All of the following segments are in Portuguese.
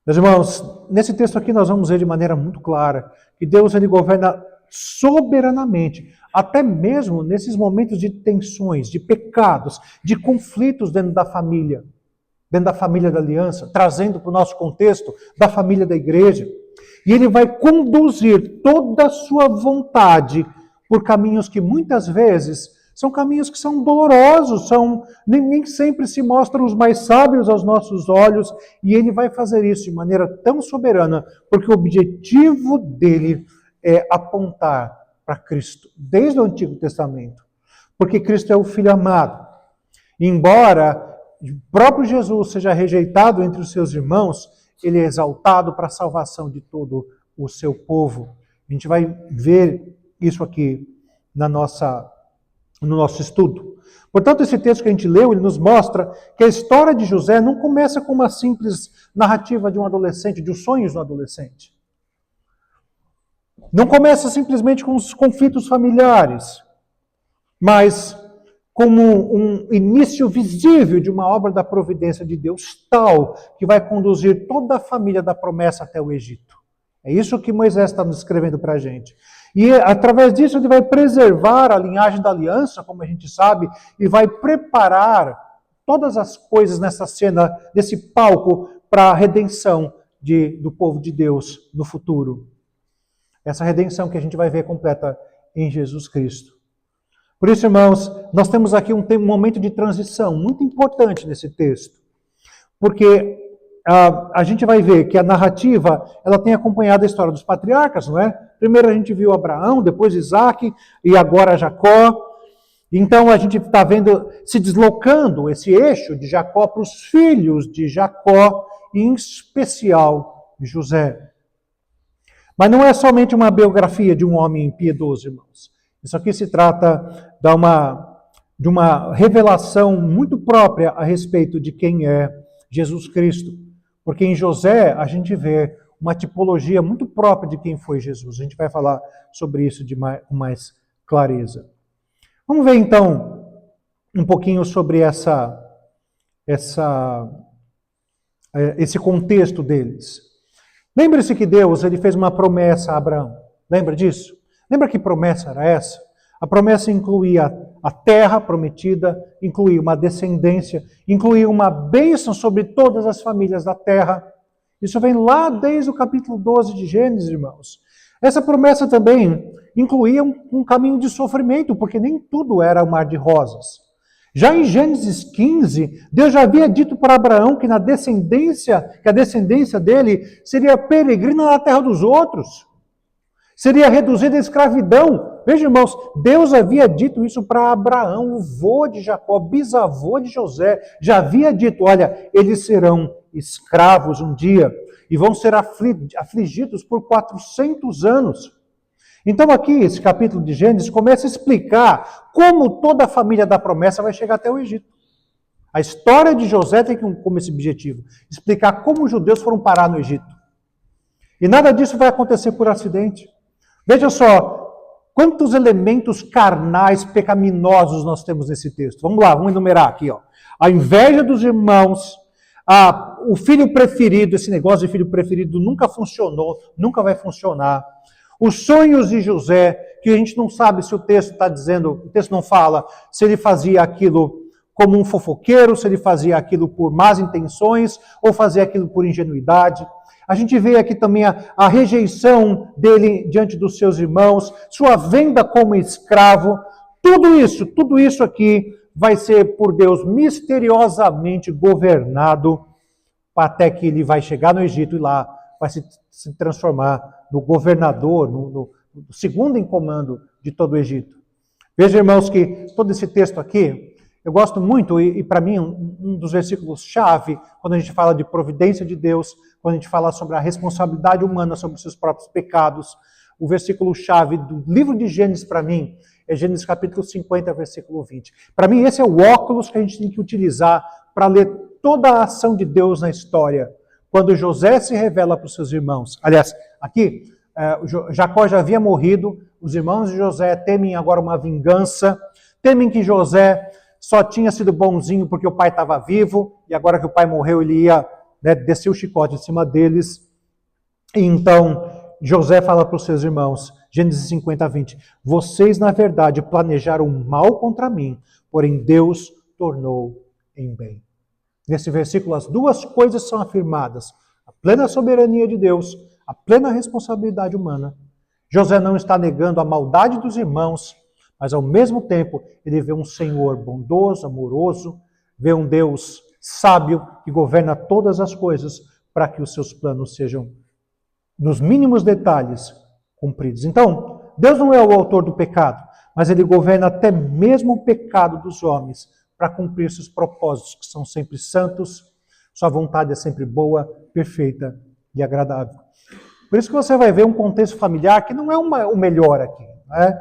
Meus irmãos, nesse texto aqui nós vamos ver de maneira muito clara que Deus ele governa soberanamente, até mesmo nesses momentos de tensões, de pecados, de conflitos dentro da família da aliança, trazendo para o nosso contexto da família da igreja. E ele vai conduzir toda a sua vontade por caminhos que muitas vezes são caminhos que são dolorosos, nem sempre se mostram os mais sábios aos nossos olhos, e ele vai fazer isso de maneira tão soberana, porque o objetivo dele é apontar para Cristo, desde o Antigo Testamento. Porque Cristo é o Filho amado. Embora o próprio Jesus seja rejeitado entre os seus irmãos, ele é exaltado para a salvação de todo o seu povo. A gente vai ver isso aqui no nosso estudo. Portanto, esse texto que a gente leu, ele nos mostra que a história de José não começa com uma simples narrativa de um adolescente, de os sonhos do adolescente. Não começa simplesmente com os conflitos familiares, mas como um início visível de uma obra da providência de Deus tal que vai conduzir toda a família da promessa até o Egito. É isso que Moisés está nos escrevendo para a gente. E através disso ele vai preservar a linhagem da aliança, como a gente sabe, e vai preparar todas as coisas nessa cena, nesse palco, para a redenção do povo de Deus no futuro. Essa redenção que a gente vai ver completa em Jesus Cristo. Por isso, irmãos, nós temos aqui um momento de transição muito importante nesse texto. Porque a gente vai ver que a narrativa ela tem acompanhado a história dos patriarcas, não é? Primeiro a gente viu Abraão, depois Isaac e agora Jacó. Então a gente está vendo se deslocando esse eixo de Jacó para os filhos de Jacó, e em especial José. Mas não é somente uma biografia de um homem piedoso, irmãos. Isso aqui se trata de uma revelação muito própria a respeito de quem é Jesus Cristo. Porque em José a gente vê uma tipologia muito própria de quem foi Jesus. A gente vai falar sobre isso com mais clareza. Vamos ver então um pouquinho sobre esse contexto deles. Lembre-se que Deus ele fez uma promessa a Abraão. Lembra disso? Lembra que promessa era essa? A promessa incluía a terra prometida, incluía uma descendência, incluía uma bênção sobre todas as famílias da terra. Isso vem lá desde o capítulo 12 de Gênesis, irmãos. Essa promessa também incluía um caminho de sofrimento, porque nem tudo era um mar de rosas. Já em Gênesis 15, Deus já havia dito para Abraão que a descendência dele seria peregrina na terra dos outros. Seria reduzida à escravidão. Veja, irmãos, Deus havia dito isso para Abraão, o vô de Jacó, bisavô de José. Já havia dito, olha, eles serão escravos um dia e vão ser afligidos por 400 anos. Então aqui, esse capítulo de Gênesis começa a explicar como toda a família da promessa vai chegar até o Egito. A história de José tem como esse objetivo, explicar como os judeus foram parar no Egito. E nada disso vai acontecer por acidente. Veja só, quantos elementos carnais pecaminosos nós temos nesse texto. Vamos lá, vamos enumerar aqui. A inveja dos irmãos, o filho preferido, esse negócio de filho preferido nunca funcionou, nunca vai funcionar. Os sonhos de José, que a gente não sabe se o texto está dizendo, o texto não fala, se ele fazia aquilo como um fofoqueiro, se ele fazia aquilo por más intenções, ou fazia aquilo por ingenuidade. A gente vê aqui também a rejeição dele diante dos seus irmãos, sua venda como escravo. Tudo isso aqui vai ser por Deus misteriosamente governado até que ele vai chegar no Egito e lá vai se transformar no governador, no segundo em comando de todo o Egito. Veja, irmãos, que todo esse texto aqui, eu gosto muito, e para mim um dos versículos-chave, quando a gente fala de providência de Deus, quando a gente fala sobre a responsabilidade humana sobre os seus próprios pecados, o versículo-chave do livro de Gênesis para mim é Gênesis capítulo 50, versículo 20. Para mim esse é o óculos que a gente tem que utilizar para ler toda a ação de Deus na história. Quando José se revela para os seus irmãos. Aliás, aqui, Jacó já havia morrido, os irmãos de José temem agora uma vingança, temem que José só tinha sido bonzinho porque o pai estava vivo, e agora que o pai morreu ele ia né, desceu o chicote em cima deles. E então José fala para os seus irmãos, Gênesis 50, 20, vocês na verdade planejaram mal contra mim, porém Deus tornou em bem. Nesse versículo as duas coisas são afirmadas, a plena soberania de Deus, a plena responsabilidade humana. José não está negando a maldade dos irmãos, mas ao mesmo tempo ele vê um Senhor bondoso, amoroso, vê um Deus sábio que governa todas as coisas para que os seus planos sejam, nos mínimos detalhes, cumpridos. Então, Deus não é o autor do pecado, mas ele governa até mesmo o pecado dos homens para cumprir seus propósitos, que são sempre santos, sua vontade é sempre boa, perfeita e agradável. Por isso que você vai ver um contexto familiar que não é o melhor aqui, né?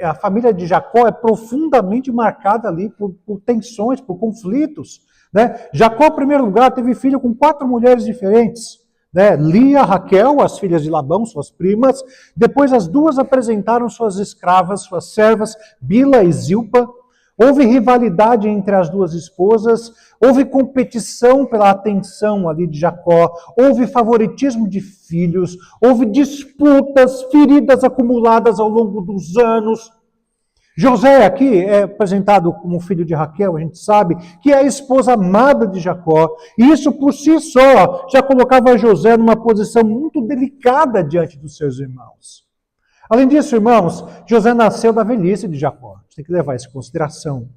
A família de Jacó é profundamente marcada ali por tensões, por conflitos, né? Jacó, em primeiro lugar, teve filho com 4 mulheres diferentes, né? Lia, Raquel, as filhas de Labão, suas primas. Depois as duas apresentaram suas escravas, suas servas, Bila e Zilpa. Houve rivalidade entre as duas esposas, houve competição pela atenção ali de Jacó, houve favoritismo de filhos, houve disputas, feridas acumuladas ao longo dos anos. José aqui é apresentado como filho de Raquel, a gente sabe, que é a esposa amada de Jacó. E isso por si só já colocava José numa posição muito delicada diante dos seus irmãos. Além disso, irmãos, José nasceu da velhice de Jacó. A gente tem que levar isso em consideração.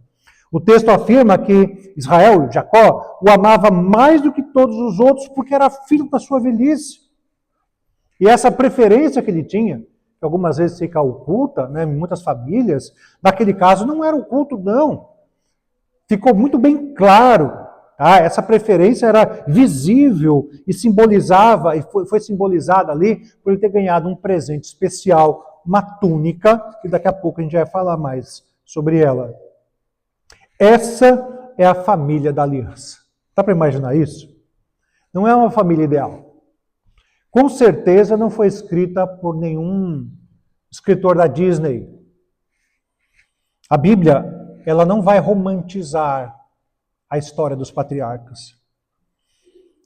O texto afirma que Israel, Jacó, o amava mais do que todos os outros porque era filho da sua velhice. E essa preferência que ele tinha, que algumas vezes fica oculta, né, em muitas famílias, naquele caso não era oculto, não. Ficou muito bem claro. Tá? Essa preferência era visível e simbolizava, e foi simbolizada ali por ele ter ganhado um presente especial, uma túnica, que daqui a pouco a gente vai falar mais sobre ela. Essa é a família da aliança. Dá para imaginar isso? Não é uma família ideal. Com certeza não foi escrita por nenhum escritor da Disney. A Bíblia, ela não vai romantizar a história dos patriarcas.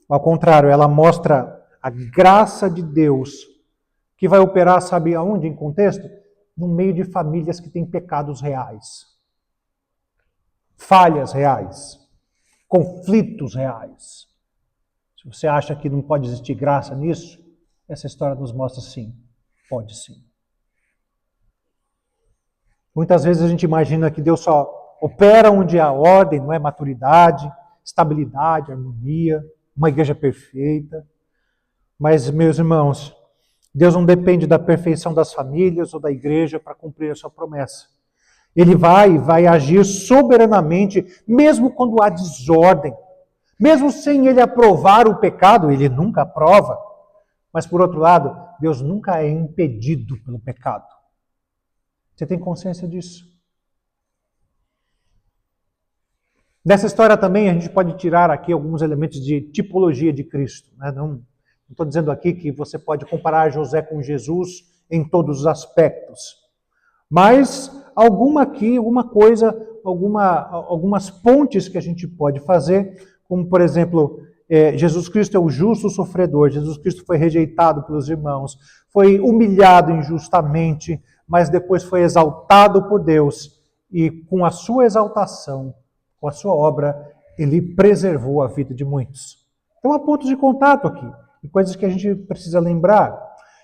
Ao contrário, ela mostra a graça de Deus que vai operar, sabe aonde, em contexto? No meio de famílias que têm pecados reais, falhas reais, conflitos reais. Se você acha que não pode existir graça nisso, essa história nos mostra sim, pode sim. Muitas vezes a gente imagina que Deus só opera onde há ordem, não é? Maturidade, estabilidade, harmonia, uma igreja perfeita. Mas, meus irmãos, Deus não depende da perfeição das famílias ou da igreja para cumprir a sua promessa. Ele vai agir soberanamente, mesmo quando há desordem. Mesmo sem ele aprovar o pecado, ele nunca aprova. Mas, por outro lado, Deus nunca é impedido pelo pecado. Você tem consciência disso? Dessa história também a gente pode tirar aqui alguns elementos de tipologia de Cristo. Né? Não estou dizendo aqui que você pode comparar José com Jesus em todos os aspectos. Mas algumas pontes que a gente pode fazer, como por exemplo, Jesus Cristo é o justo sofredor, Jesus Cristo foi rejeitado pelos irmãos, foi humilhado injustamente, mas depois foi exaltado por Deus e com a sua exaltação, com a sua obra, ele preservou a vida de muitos. Então há pontos de contato aqui, e coisas que a gente precisa lembrar.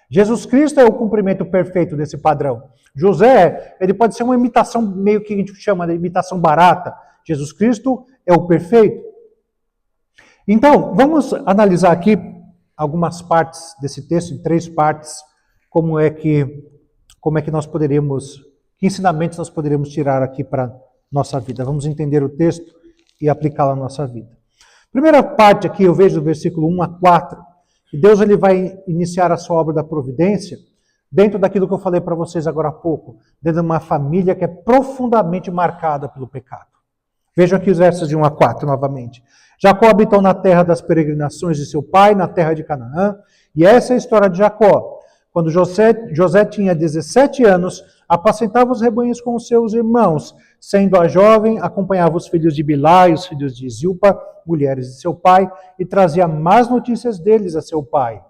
Jesus Cristo é o cumprimento perfeito desse padrão. José, ele pode ser uma imitação, meio que a gente chama de imitação barata. Jesus Cristo é o perfeito. Então, vamos analisar aqui algumas partes desse texto, em 3 partes, como é que nós poderíamos, que ensinamentos nós poderíamos tirar aqui para nossa vida. Vamos entender o texto e aplicá-lo à nossa vida. Primeira parte aqui, eu vejo do versículo 1 a 4, que Deus ele vai iniciar a sua obra da providência dentro daquilo que eu falei para vocês agora há pouco, dentro de uma família que é profundamente marcada pelo pecado. Vejam aqui os versos de 1 a 4 novamente. Jacó habitou na terra das peregrinações de seu pai, na terra de Canaã, e essa é a história de Jacó. Quando José tinha 17 anos, apacentava os rebanhos com os seus irmãos. sendo a jovem, acompanhava os filhos de Bilá e os filhos de Zilpa, mulheres de seu pai, e trazia más notícias deles a seu pai.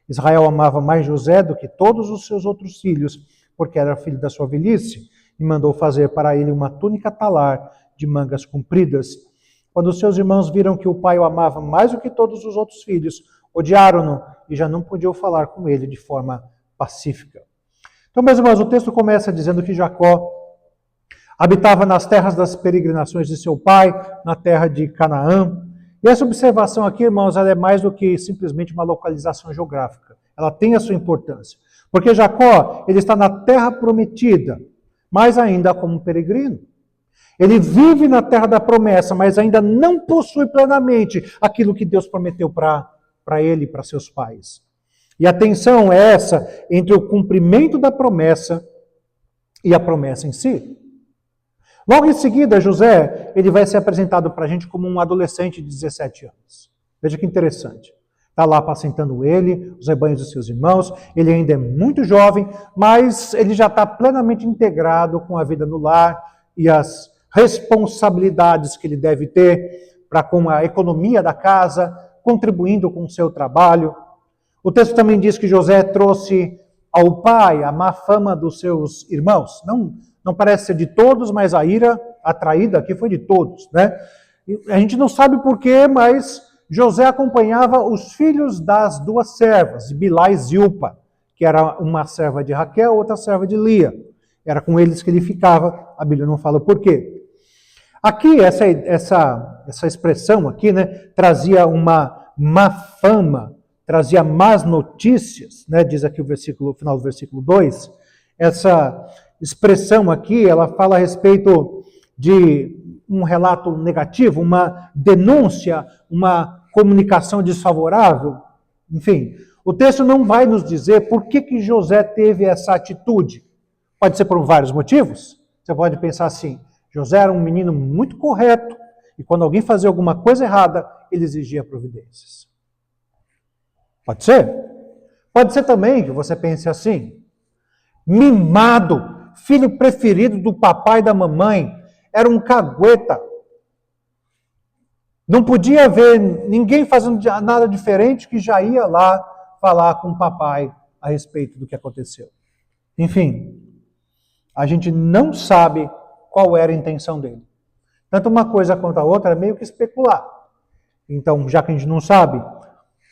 Israel amava mais José do que todos os seus outros filhos, porque era filho da sua velhice, e mandou fazer para ele uma túnica talar de mangas compridas. Quando seus irmãos viram que o pai o amava mais do que todos os outros filhos, odiaram-no e já não podiam falar com ele de forma pacífica. Então, meus irmãos, o texto começa dizendo que Jacó habitava nas terras das peregrinações de seu pai, na terra de Canaã. E essa observação aqui, irmãos, ela é mais do que simplesmente uma localização geográfica. Ela tem a sua importância. Porque Jacó, ele está na terra prometida, mas ainda como peregrino. Ele vive na terra da promessa, mas ainda não possui plenamente aquilo que Deus prometeu para ele e para seus pais. E a tensão é essa entre o cumprimento da promessa e a promessa em si. Logo em seguida, José, ele vai ser apresentado para a gente como um adolescente de 17 anos. Veja que interessante. Está lá apacentando ele, os rebanhos dos seus irmãos. Ele ainda é muito jovem, mas ele já está plenamente integrado com a vida no lar e as responsabilidades que ele deve ter para com a economia da casa, contribuindo com o seu trabalho. O texto também diz que José trouxe ao pai a má fama dos seus irmãos. Não parece ser de todos, mas a ira atraída aqui foi de todos, né? E a gente não sabe porquê, mas José acompanhava os filhos das duas servas, Bilá e Zilpa, que era uma serva de Raquel, outra serva de Lia. Era com eles que ele ficava, a Bíblia não fala porquê. Aqui, essa expressão aqui, né, trazia uma má fama, trazia más notícias, né, diz aqui o final do versículo 2. Essa expressão aqui, ela fala a respeito de um relato negativo, uma denúncia, uma comunicação desfavorável. Enfim, o texto não vai nos dizer por que José teve essa atitude. Pode ser por vários motivos. Você pode pensar assim, José era um menino muito correto, e quando alguém fazia alguma coisa errada, ele exigia providências. Pode ser? Pode ser também que você pense assim, mimado, filho preferido do papai e da mamãe, era um cagueta. Não podia ver ninguém fazendo nada diferente que já ia lá falar com o papai a respeito do que aconteceu. Enfim, a gente não sabe qual era a intenção dele. Tanto uma coisa quanto a outra é meio que especular. Então, já que a gente não sabe,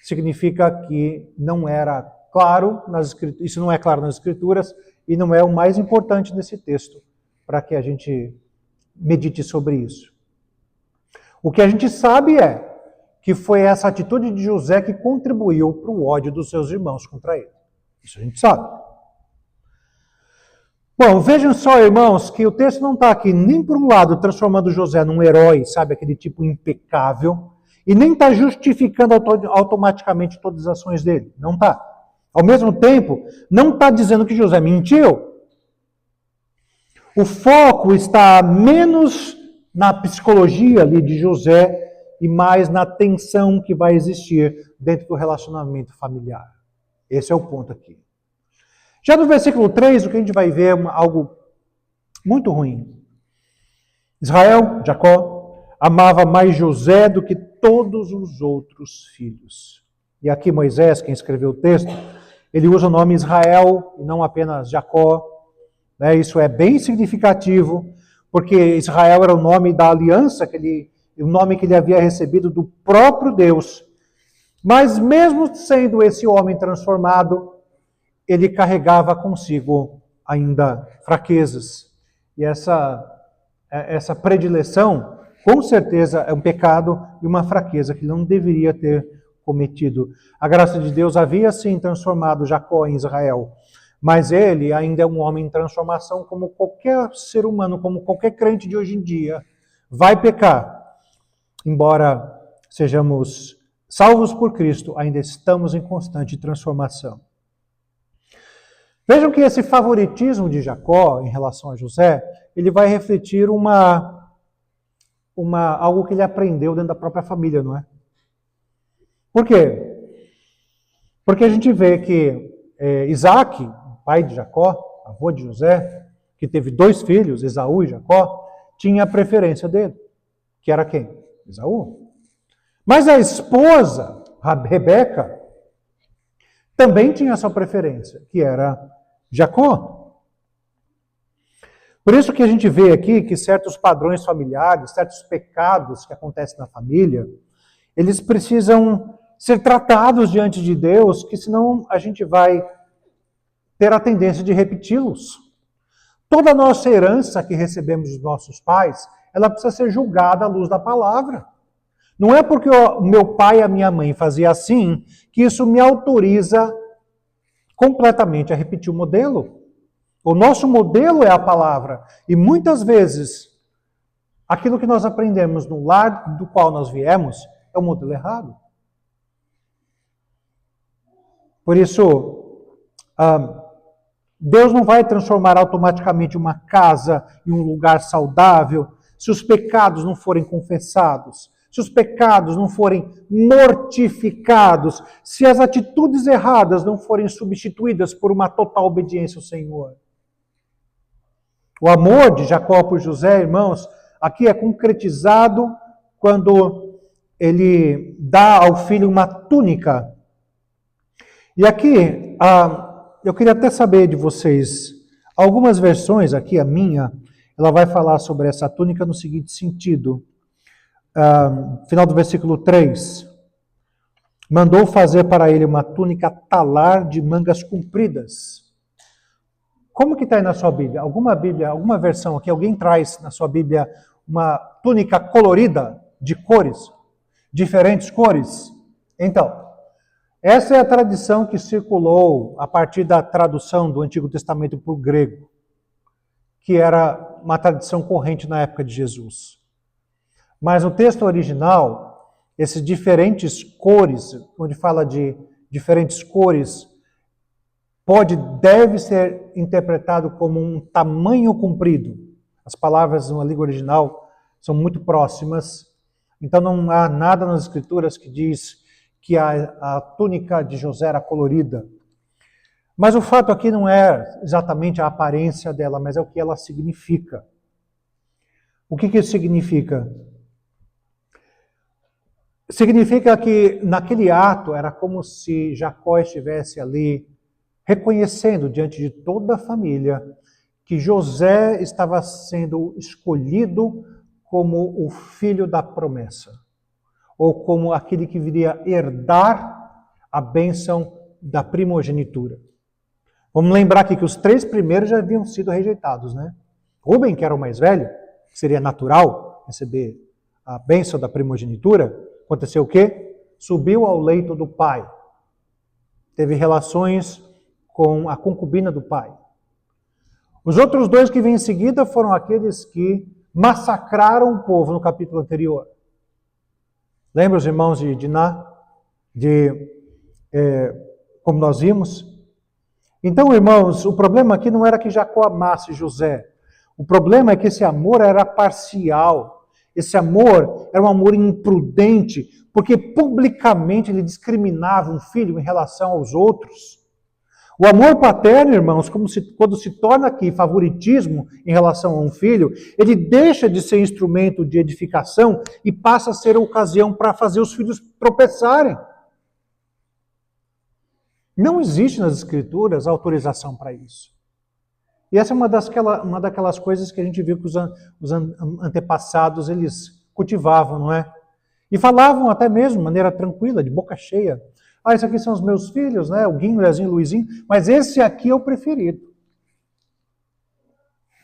significa que não era claro nas escrituras, isso não é claro nas escrituras e não é o mais importante nesse texto para que a gente medite sobre isso. O que a gente sabe é que foi essa atitude de José que contribuiu para o ódio dos seus irmãos contra ele. Isso a gente sabe. Bom, vejam só, irmãos, que o texto não está aqui nem por um lado transformando José num herói, sabe, aquele tipo impecável, e nem está justificando automaticamente todas as ações dele. Não está. Ao mesmo tempo, não está dizendo que José mentiu. O foco está menos na psicologia ali de José e mais na tensão que vai existir dentro do relacionamento familiar. Esse é o ponto aqui. Já no versículo 3, o que a gente vai ver é algo muito ruim. Israel, Jacó, amava mais José do que todos os outros filhos. E aqui Moisés, quem escreveu o texto, ele usa o nome Israel e não apenas Jacó. Né? Isso é bem significativo, porque Israel era o nome da aliança, o nome que ele havia recebido do próprio Deus. Mas mesmo sendo esse homem transformado, ele carregava consigo ainda fraquezas. E essa predileção, com certeza, é um pecado e uma fraqueza que ele não deveria ter cometido. A graça de Deus havia, sim, transformado Jacó em Israel, mas ele ainda é um homem em transformação, como qualquer ser humano, como qualquer crente de hoje em dia, vai pecar. Embora sejamos salvos por Cristo, ainda estamos em constante transformação. Vejam que esse favoritismo de Jacó em relação a José, ele vai refletir algo que ele aprendeu dentro da própria família, não é? Por quê? Porque a gente vê que Isaac, pai de Jacó, avô de José, que teve 2 filhos, Esaú e Jacó, tinha a preferência dele, que era quem? Esaú. Mas a esposa, a Rebeca, também tinha a sua preferência, que era Jacó. Por isso que a gente vê aqui que certos padrões familiares, certos pecados que acontecem na família, eles precisam ser tratados diante de Deus, que senão a gente vai ter a tendência de repeti-los. Toda a nossa herança que recebemos dos nossos pais, ela precisa ser julgada à luz da palavra. Não é porque o meu pai e a minha mãe faziam assim, que isso me autoriza completamente a repetir o modelo. O nosso modelo é a palavra. E muitas vezes, aquilo que nós aprendemos no lar do qual nós viemos é o modelo errado. Por isso, Deus não vai transformar automaticamente uma casa em um lugar saudável se os pecados não forem confessados, se os pecados não forem mortificados, se as atitudes erradas não forem substituídas por uma total obediência ao Senhor. O amor de Jacó por José, irmãos, aqui é concretizado quando ele dá ao filho uma túnica. E aqui, eu queria até saber de vocês, algumas versões, aqui a minha, ela vai falar sobre essa túnica no seguinte sentido. Final do versículo 3. Mandou fazer para ele uma túnica talar de mangas compridas. Como que está aí na sua Bíblia? Alguma versão aqui, alguém traz na sua Bíblia uma túnica colorida, de cores, diferentes cores? Então, essa é a tradição que circulou a partir da tradução do Antigo Testamento para o grego, que era uma tradição corrente na época de Jesus. Mas no texto original, esses diferentes cores, onde fala de diferentes cores, deve ser interpretado como um tamanho comprido. As palavras na língua original são muito próximas, então não há nada nas Escrituras que diz que a túnica de José era colorida. Mas o fato aqui não é exatamente a aparência dela, mas é o que ela significa. O que isso significa? Significa que naquele ato era como se Jacó estivesse ali reconhecendo diante de toda a família que José estava sendo escolhido como o filho da promessa, ou como aquele que viria herdar a bênção da primogenitura. Vamos lembrar aqui que os 3 primeiros já haviam sido rejeitados, né? Rubem, que era o mais velho, que seria natural receber a bênção da primogenitura, aconteceu o quê? Subiu ao leito do pai. Teve relações com a concubina do pai. Os outros 2 que vêm em seguida foram aqueles que massacraram o povo no capítulo anterior. Lembra os irmãos de Diná? Como nós vimos? Então, irmãos, o problema aqui não era que Jacó amasse José. O problema é que esse amor era parcial. Esse amor era um amor imprudente, porque publicamente ele discriminava um filho em relação aos outros. O amor paterno, irmãos, quando se torna aqui favoritismo em relação a um filho, ele deixa de ser instrumento de edificação e passa a ser ocasião para fazer os filhos tropeçarem. Não existe nas Escrituras autorização para isso. E essa é uma daquelas coisas que a gente viu que os antepassados eles cultivavam, não é? E falavam até mesmo de maneira tranquila, de boca cheia. Esses aqui são os meus filhos, né? O Guinho, o Lezinho, o Luizinho, mas esse aqui é o preferido.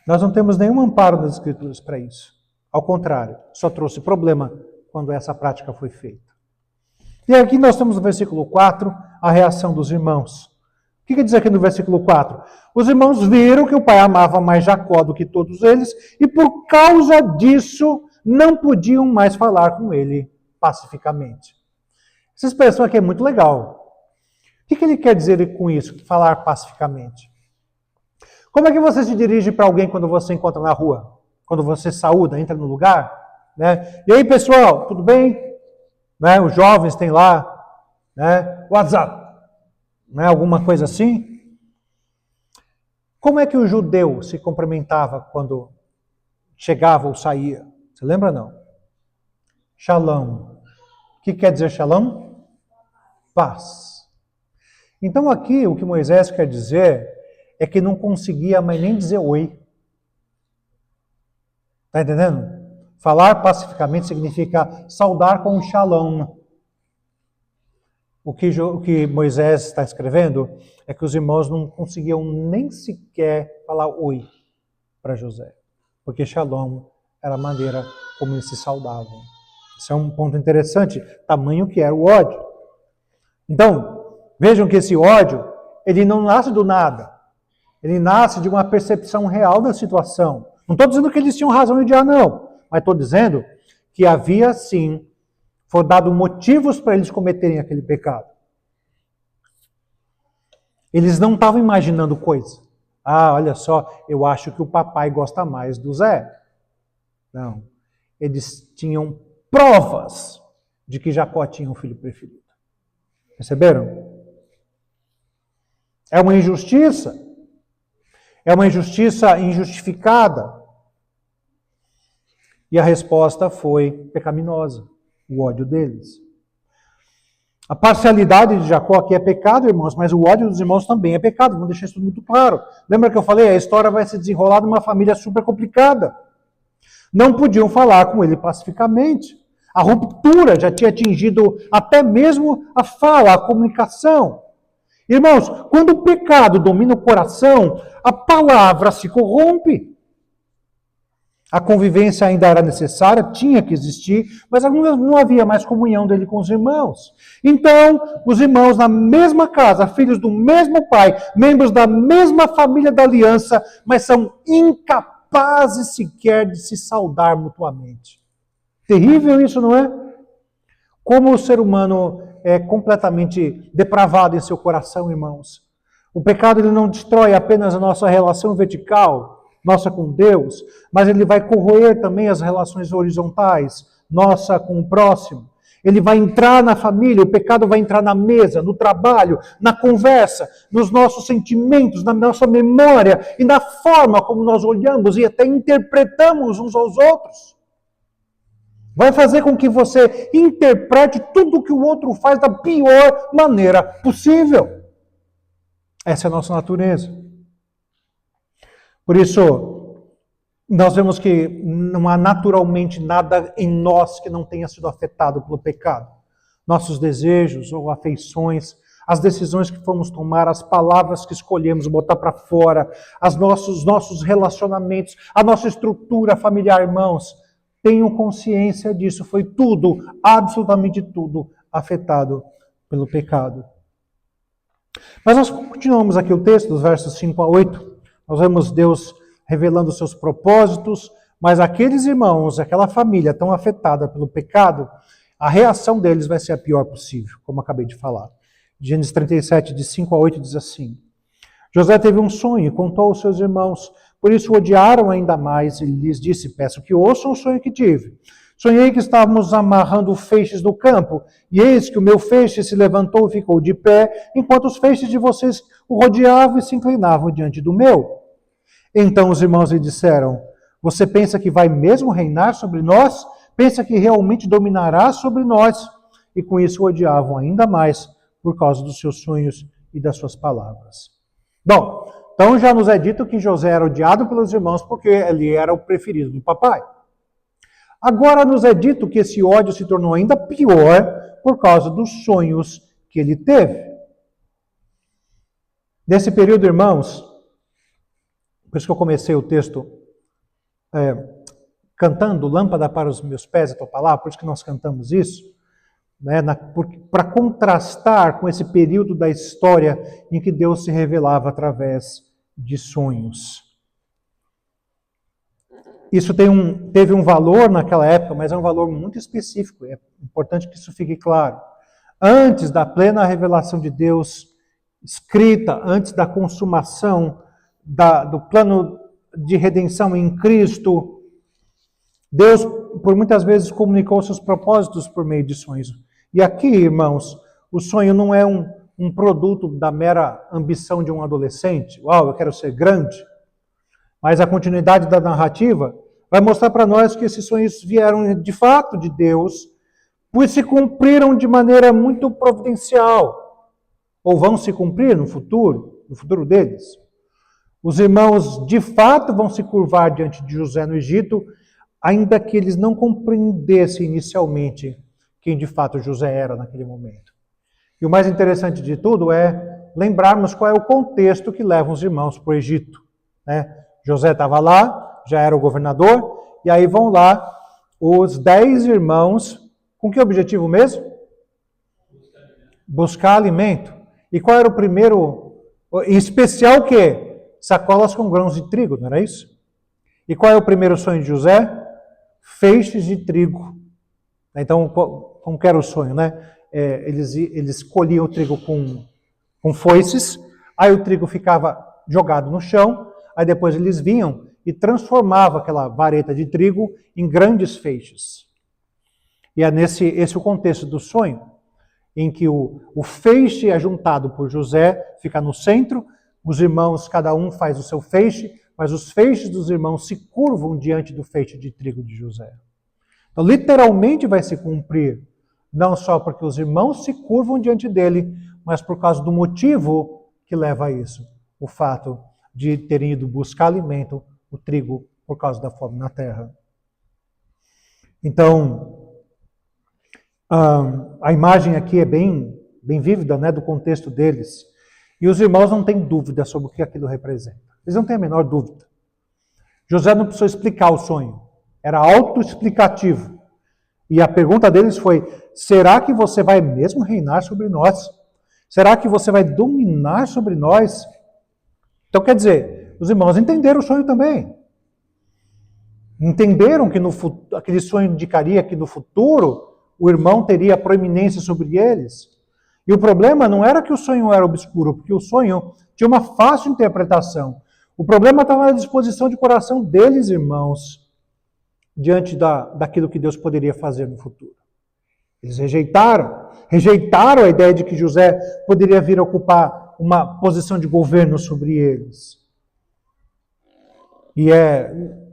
Nós não temos nenhum amparo nas Escrituras para isso. Ao contrário, só trouxe problema quando essa prática foi feita. E aqui nós temos no versículo 4 a reação dos irmãos. O que diz aqui no versículo 4? Os irmãos viram que o pai amava mais Jacó do que todos eles e por causa disso não podiam mais falar com ele pacificamente. Essa expressão aqui é muito legal. O que ele quer dizer com isso, falar pacificamente? Como é que você se dirige para alguém quando você encontra na rua? Quando você saúda, entra no lugar? Né? E aí, pessoal, tudo bem? Né? Os jovens têm lá, né? WhatsApp, né? Alguma coisa assim? Como é que o judeu se cumprimentava quando chegava ou saía. Você lembra não? Shalom. O que quer dizer shalom? Paz. Então aqui o que Moisés quer dizer é que não conseguia mais nem dizer oi. Está entendendo? Falar pacificamente significa saudar com shalom. O que Moisés está escrevendo é que os irmãos não conseguiam nem sequer falar oi para José. Porque shalom era a maneira como eles se saudavam. Isso é um ponto interessante, tamanho que era o ódio. Então, vejam que esse ódio, ele não nasce do nada. Ele nasce de uma percepção real da situação. Não estou dizendo que eles tinham razão de odiar, não. Mas estou dizendo que havia, sim, foi dado motivos para eles cometerem aquele pecado. Eles não estavam imaginando coisa. Ah, olha só, eu acho que o papai gosta mais do Zé. Não. Eles tinham provas de que Jacó tinha um filho preferido. Perceberam? É uma injustiça. É uma injustiça injustificada. E a resposta foi pecaminosa, o ódio deles. A parcialidade de Jacó aqui é pecado, irmãos, mas o ódio dos irmãos também é pecado. Vamos deixar isso muito claro. Lembra que eu falei? A história vai se desenrolar numa família super complicada. Não podiam falar com ele pacificamente. A ruptura já tinha atingido até mesmo a fala, a comunicação. Irmãos, quando o pecado domina o coração, a palavra se corrompe. A convivência ainda era necessária, tinha que existir, mas não havia mais comunhão dele com os irmãos. Então, os irmãos na mesma casa, filhos do mesmo pai, membros da mesma família da aliança, mas são incapazes sequer de se saudar mutuamente. Terrível isso, não é? Como o ser humano é completamente depravado em seu coração, irmãos. O pecado ele não destrói apenas a nossa relação vertical, nossa com Deus, mas ele vai corroer também as relações horizontais, nossa com o próximo. Ele vai entrar na família, o pecado vai entrar na mesa, no trabalho, na conversa, nos nossos sentimentos, na nossa memória e na forma como nós olhamos e até interpretamos uns aos outros. Vai fazer com que você interprete tudo que o outro faz da pior maneira possível. Essa é a nossa natureza. Por isso, nós vemos que não há naturalmente nada em nós que não tenha sido afetado pelo pecado. Nossos desejos ou afeições, as decisões que fomos tomar, as palavras que escolhemos botar para fora, nossos relacionamentos, a nossa estrutura familiar, irmãos, tenham consciência disso. Foi tudo, absolutamente tudo, afetado pelo pecado. Mas nós continuamos aqui o texto, dos versos 5 a 8. Nós vemos Deus revelando os seus propósitos, mas aqueles irmãos, aquela família tão afetada pelo pecado, a reação deles vai ser a pior possível, como acabei de falar. Gênesis 37, de 5 a 8, diz assim: José teve um sonho e contou aos seus irmãos, por isso o odiaram ainda mais. Ele lhes disse: peço que ouçam o sonho que tive. Sonhei que estávamos amarrando feixes no campo, e eis que o meu feixe se levantou e ficou de pé, enquanto os feixes de vocês o rodeavam e se inclinavam diante do meu. Então os irmãos lhe disseram: você pensa que vai mesmo reinar sobre nós? Pensa que realmente dominará sobre nós? E com isso o odiavam ainda mais, por causa dos seus sonhos e das suas palavras. Bom, então já nos é dito que José era odiado pelos irmãos porque ele era o preferido do papai. Agora nos é dito que esse ódio se tornou ainda pior por causa dos sonhos que ele teve. Nesse período, irmãos, por isso que eu comecei o texto cantando Lâmpada para os meus pés é tua palavra, por isso que nós cantamos isso, né, para contrastar com esse período da história em que Deus se revelava através de sonhos. Isso teve um valor naquela época, mas é um valor muito específico. É importante que isso fique claro. Antes da plena revelação de Deus escrita, antes da consumação do plano de redenção em Cristo, Deus, por muitas vezes, comunicou seus propósitos por meio de sonhos. E aqui, irmãos, o sonho não é um produto da mera ambição de um adolescente. Uau, eu quero ser grande. Mas a continuidade da narrativa vai mostrar para nós que esses sonhos vieram de fato de Deus, pois se cumpriram de maneira muito providencial, ou vão se cumprir no futuro deles. Os irmãos de fato vão se curvar diante de José no Egito, ainda que eles não compreendessem inicialmente quem de fato José era naquele momento. E o mais interessante de tudo é lembrarmos qual é o contexto que leva os irmãos para o Egito. Né? José estava lá, já era o governador, e aí vão lá os 10 irmãos, com que objetivo mesmo? Buscar alimento. E qual era o primeiro, em especial o quê? Sacolas com grãos de trigo, não era isso? E qual é o primeiro sonho de José? Feixes de trigo. Então, como que era o sonho, né? Eles colhiam o trigo com foices, aí o trigo ficava jogado no chão, aí depois eles vinham e transformavam aquela vareta de trigo em grandes feixes. E é esse o contexto do sonho, em que o feixe é juntado por José, fica no centro, os irmãos, cada um faz o seu feixe, mas os feixes dos irmãos se curvam diante do feixe de trigo de José. Então, literalmente vai se cumprir, não só porque os irmãos se curvam diante dele, mas por causa do motivo que leva a isso. O fato de terem ido buscar alimento, o trigo, por causa da fome na terra. Então, a imagem aqui é bem vívida, né, do contexto deles. E os irmãos não têm dúvida sobre o que aquilo representa. Eles não têm a menor dúvida. José não precisou explicar o sonho. Era autoexplicativo. E a pergunta deles foi: será que você vai mesmo reinar sobre nós? Será que você vai dominar sobre nós? Então, quer dizer, os irmãos entenderam o sonho também. Entenderam que aquele sonho indicaria que no futuro o irmão teria proeminência sobre eles. E o problema não era que o sonho era obscuro, porque o sonho tinha uma fácil interpretação. O problema estava na disposição de coração deles, irmãos, diante daquilo que Deus poderia fazer no futuro. Eles rejeitaram a ideia de que José poderia vir a ocupar uma posição de governo sobre eles. E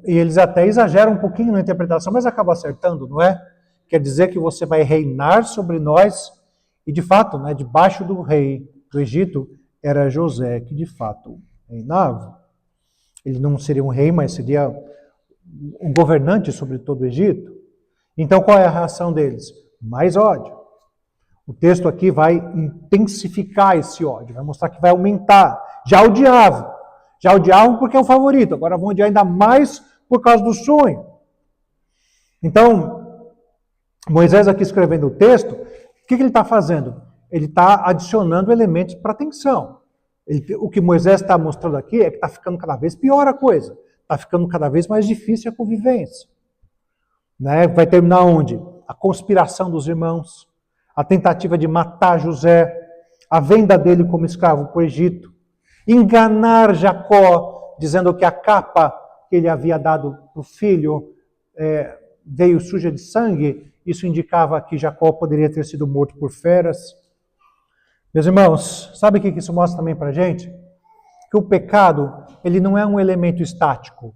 eles até exageram um pouquinho na interpretação, mas acabam acertando, não é? Quer dizer que você vai reinar sobre nós. E de fato, né, debaixo do rei do Egito, era José que de fato reinava. Ele não seria um rei, mas seria um governante sobre todo o Egito. Então qual é a reação deles? Mais ódio. O texto aqui vai intensificar esse ódio, vai mostrar que vai aumentar. Já odiavam porque é o favorito, agora vão odiar ainda mais por causa do sonho. Então, Moisés aqui escrevendo o texto, o que ele está fazendo? Ele está adicionando elementos para a tensão. O que Moisés está mostrando aqui é que está ficando cada vez pior a coisa. Está ficando cada vez mais difícil a convivência. Né? Vai terminar onde? A conspiração dos irmãos, a tentativa de matar José, a venda dele como escravo para o Egito, enganar Jacó, dizendo que a capa que ele havia dado para o filho veio suja de sangue. Isso indicava que Jacó poderia ter sido morto por feras. Meus irmãos, sabe o que isso mostra também para a gente? Que o pecado, ele não é um elemento estático.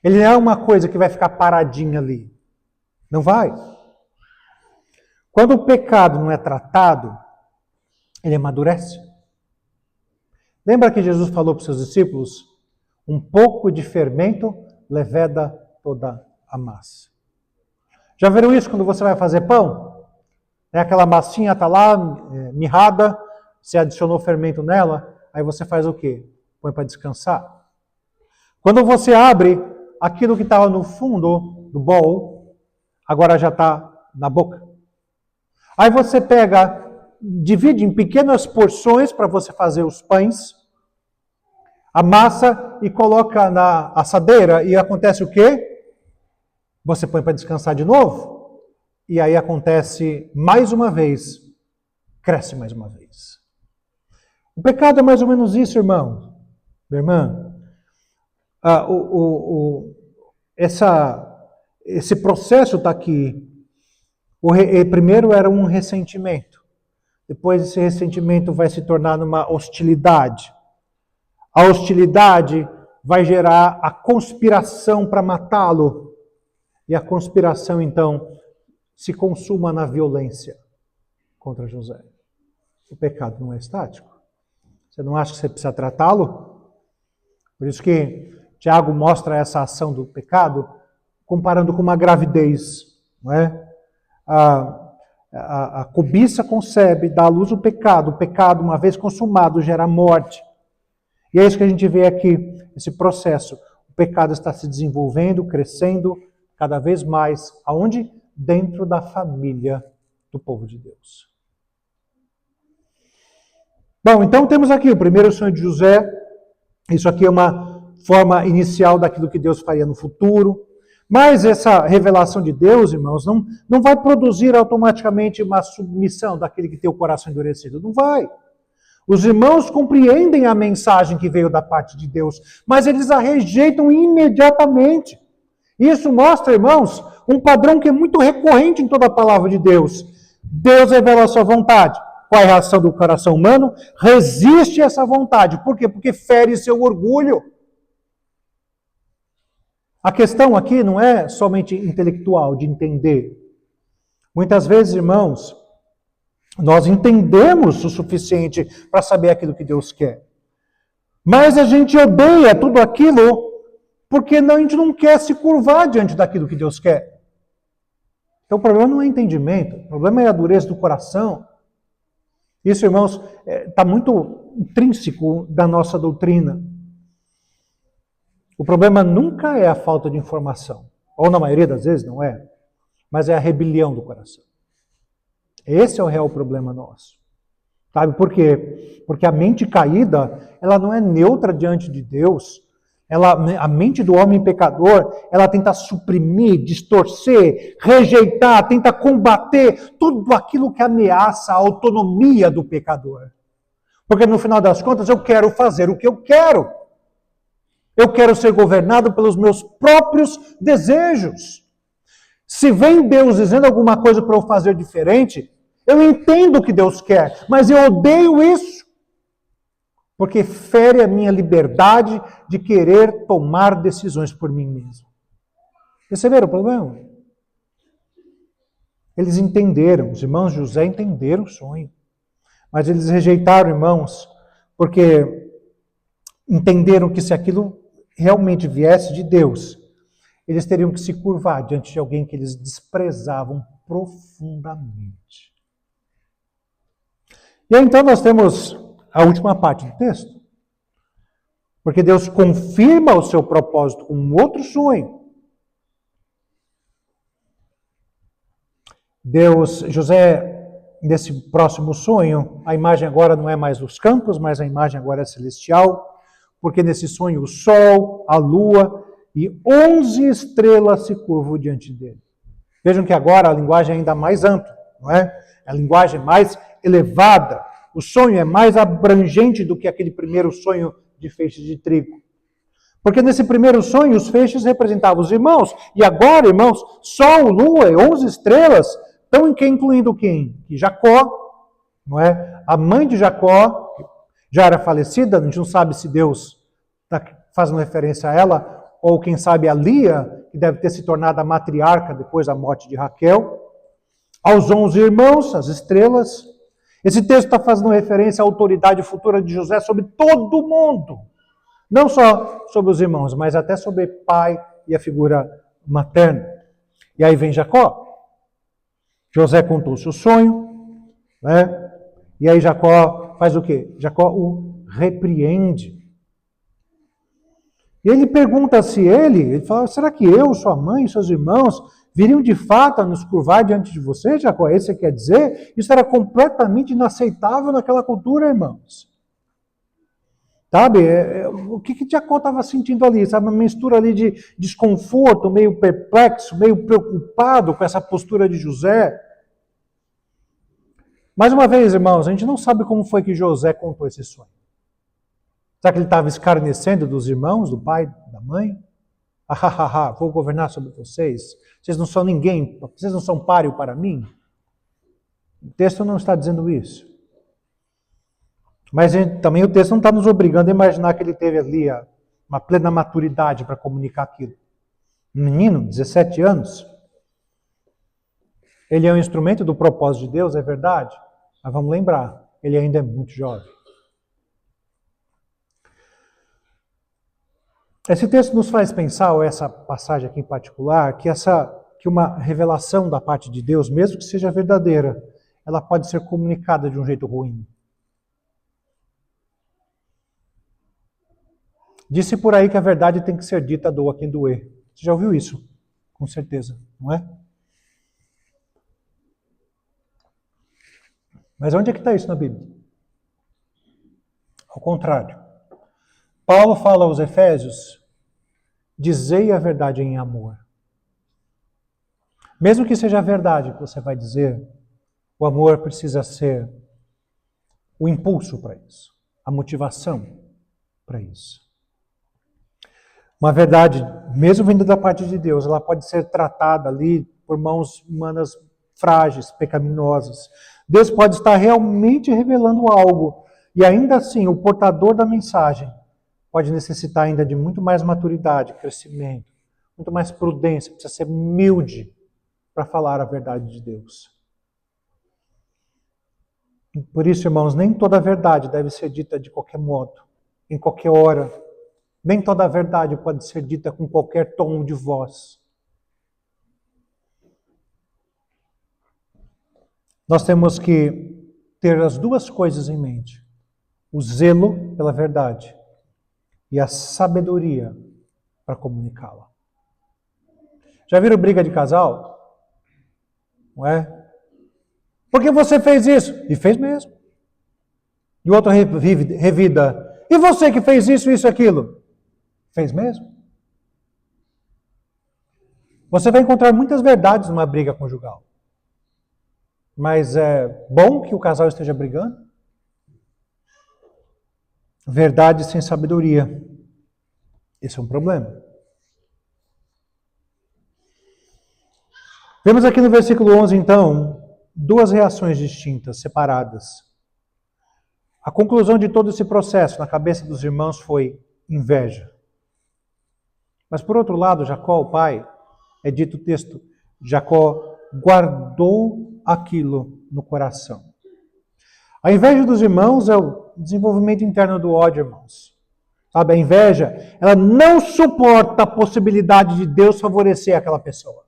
Ele não é uma coisa que vai ficar paradinha ali. Não vai. Quando o pecado não é tratado, ele amadurece. Lembra que Jesus falou para os seus discípulos? Um pouco de fermento leveda toda a massa. Já viram isso quando você vai fazer pão? Aquela massinha está lá, mirrada, você adicionou fermento nela, aí você faz o quê? Põe para descansar. Quando você abre, aquilo que estava no fundo do bowl, agora já está na boca. Aí você divide em pequenas porções para você fazer os pães, amassa e coloca na assadeira e acontece o quê? Você põe para descansar de novo e aí acontece mais uma vez, cresce mais uma vez. O pecado é mais ou menos isso, irmão, minha irmã. Esse processo está aqui. Primeiro era um ressentimento. Depois esse ressentimento vai se tornar numa hostilidade. A hostilidade vai gerar a conspiração para matá-lo. E a conspiração, então, se consuma na violência contra José. O pecado não é estático. Você não acha que você precisa tratá-lo? Por isso que Tiago mostra essa ação do pecado comparando com uma gravidez. Não é? A cobiça concebe, dá à luz o pecado, uma vez consumado, gera morte. E é isso que a gente vê aqui, esse processo. O pecado está se desenvolvendo, crescendo cada vez mais. Aonde? Dentro da família do povo de Deus. Bom, então temos aqui o primeiro sonho de José. Isso aqui é uma forma inicial daquilo que Deus faria no futuro. Mas essa revelação de Deus, irmãos, não vai produzir automaticamente uma submissão daquele que tem o coração endurecido. Não vai. Os irmãos compreendem a mensagem que veio da parte de Deus, mas eles a rejeitam imediatamente. Isso mostra, irmãos, um padrão que é muito recorrente em toda a palavra de Deus. Deus revela a sua vontade. Qual é a reação do coração humano? Resiste a essa vontade. Por quê? Porque fere seu orgulho. A questão aqui não é somente intelectual, de entender. Muitas vezes, irmãos, nós entendemos o suficiente para saber aquilo que Deus quer. Mas a gente odeia tudo aquilo porque a gente não quer se curvar diante daquilo que Deus quer. Então o problema não é entendimento, o problema é a dureza do coração. Isso, irmãos, está muito intrínseco da nossa doutrina. O problema nunca é a falta de informação, ou na maioria das vezes não é, mas é a rebelião do coração. Esse é o real problema nosso. Sabe por quê? Porque a mente caída, ela não é neutra diante de Deus. A mente do homem pecador, ela tenta suprimir, distorcer, rejeitar, tenta combater tudo aquilo que ameaça a autonomia do pecador. Porque no final das contas eu quero fazer o que eu quero. Eu quero ser governado pelos meus próprios desejos. Se vem Deus dizendo alguma coisa para eu fazer diferente, eu entendo o que Deus quer, mas eu odeio isso. Porque fere a minha liberdade de querer tomar decisões por mim mesmo. Perceberam o problema? Eles entenderam, os irmãos de José entenderam o sonho. Mas eles rejeitaram, irmãos, porque entenderam que se aquilo realmente viesse de Deus, eles teriam que se curvar diante de alguém que eles desprezavam profundamente. E aí então nós temos a última parte do texto. Porque Deus confirma o seu propósito com um outro sonho. José, nesse próximo sonho, a imagem agora não é mais dos campos, mas a imagem agora é celestial. Porque nesse sonho o sol, a lua e 11 estrelas se curvam diante dele. Vejam que agora a linguagem é ainda mais ampla, não é? É a linguagem mais elevada. O sonho é mais abrangente do que aquele primeiro sonho de feixes de trigo. Porque nesse primeiro sonho os feixes representavam os irmãos. E agora, irmãos, sol, lua e 11 estrelas estão incluindo quem? Que Jacó, não é? A mãe de Jacó já era falecida, a gente não sabe se Deus está fazendo referência a ela, ou quem sabe a Lia, que deve ter se tornado a matriarca depois da morte de Raquel. Aos 11 irmãos, as estrelas. Esse texto está fazendo referência à autoridade futura de José sobre todo mundo. Não só sobre os irmãos, mas até sobre pai e a figura materna. E aí vem Jacó. José contou o seu sonho, né? E aí Jacó faz o quê? Jacó o repreende. E ele pergunta se ele fala, será que eu, sua mãe e seus irmãos viriam de fato a nos curvar diante de você, Jacó? É isso que você quer dizer? Isso era completamente inaceitável naquela cultura, irmãos. Sabe? O que Jacó estava sentindo ali? Sabe? Uma mistura ali de desconforto, meio perplexo, meio preocupado com essa postura de José. Mais uma vez, irmãos, a gente não sabe como foi que José contou esse sonho. Será que ele estava escarnecendo dos irmãos, do pai, da mãe? Vou governar sobre vocês. Vocês não são ninguém, vocês não são páreo para mim. O texto não está dizendo isso. Mas também o texto não está nos obrigando a imaginar que ele teve ali uma plena maturidade para comunicar aquilo. Um menino, 17 anos, ele é um instrumento do propósito de Deus, é verdade, mas vamos lembrar, ele ainda é muito jovem. Esse texto nos faz pensar, ou essa passagem aqui em particular, que uma revelação da parte de Deus, mesmo que seja verdadeira, ela pode ser comunicada de um jeito ruim. Disse por aí que a verdade tem que ser dita, doa quem doer. Você já ouviu isso? Com certeza, não é? Mas onde é que está isso na Bíblia? Ao contrário. Paulo fala aos Efésios, dizei a verdade em amor. Mesmo que seja a verdade que você vai dizer, o amor precisa ser o impulso para isso, a motivação para isso. Uma verdade, mesmo vindo da parte de Deus, ela pode ser tratada ali por mãos humanas frágeis, pecaminosas. Deus pode estar realmente revelando algo, e ainda assim o portador da mensagem pode necessitar ainda de muito mais maturidade, crescimento, muito mais prudência, precisa ser humilde para falar a verdade de Deus. Por isso, irmãos, nem toda a verdade deve ser dita de qualquer modo, em qualquer hora. Nem toda a verdade pode ser dita com qualquer tom de voz. Nós temos que ter as duas coisas em mente. O zelo pela verdade e a sabedoria para comunicá-la. Já viram briga de casal? Não é? Por que você fez isso? E fez mesmo. E o outro revida. E você que fez isso, isso e aquilo? Fez mesmo. Você vai encontrar muitas verdades numa briga conjugal. Mas é bom que o casal esteja brigando? Verdade sem sabedoria. Esse é um problema. Vemos aqui no versículo 11, então, duas reações distintas, separadas. A conclusão de todo esse processo na cabeça dos irmãos foi inveja. Mas por outro lado, Jacó, o pai, é dito o texto, Jacó guardou aquilo no coração. A inveja dos irmãos é o desenvolvimento interno do ódio, irmãos. Sabe, a inveja, ela não suporta a possibilidade de Deus favorecer aquela pessoa.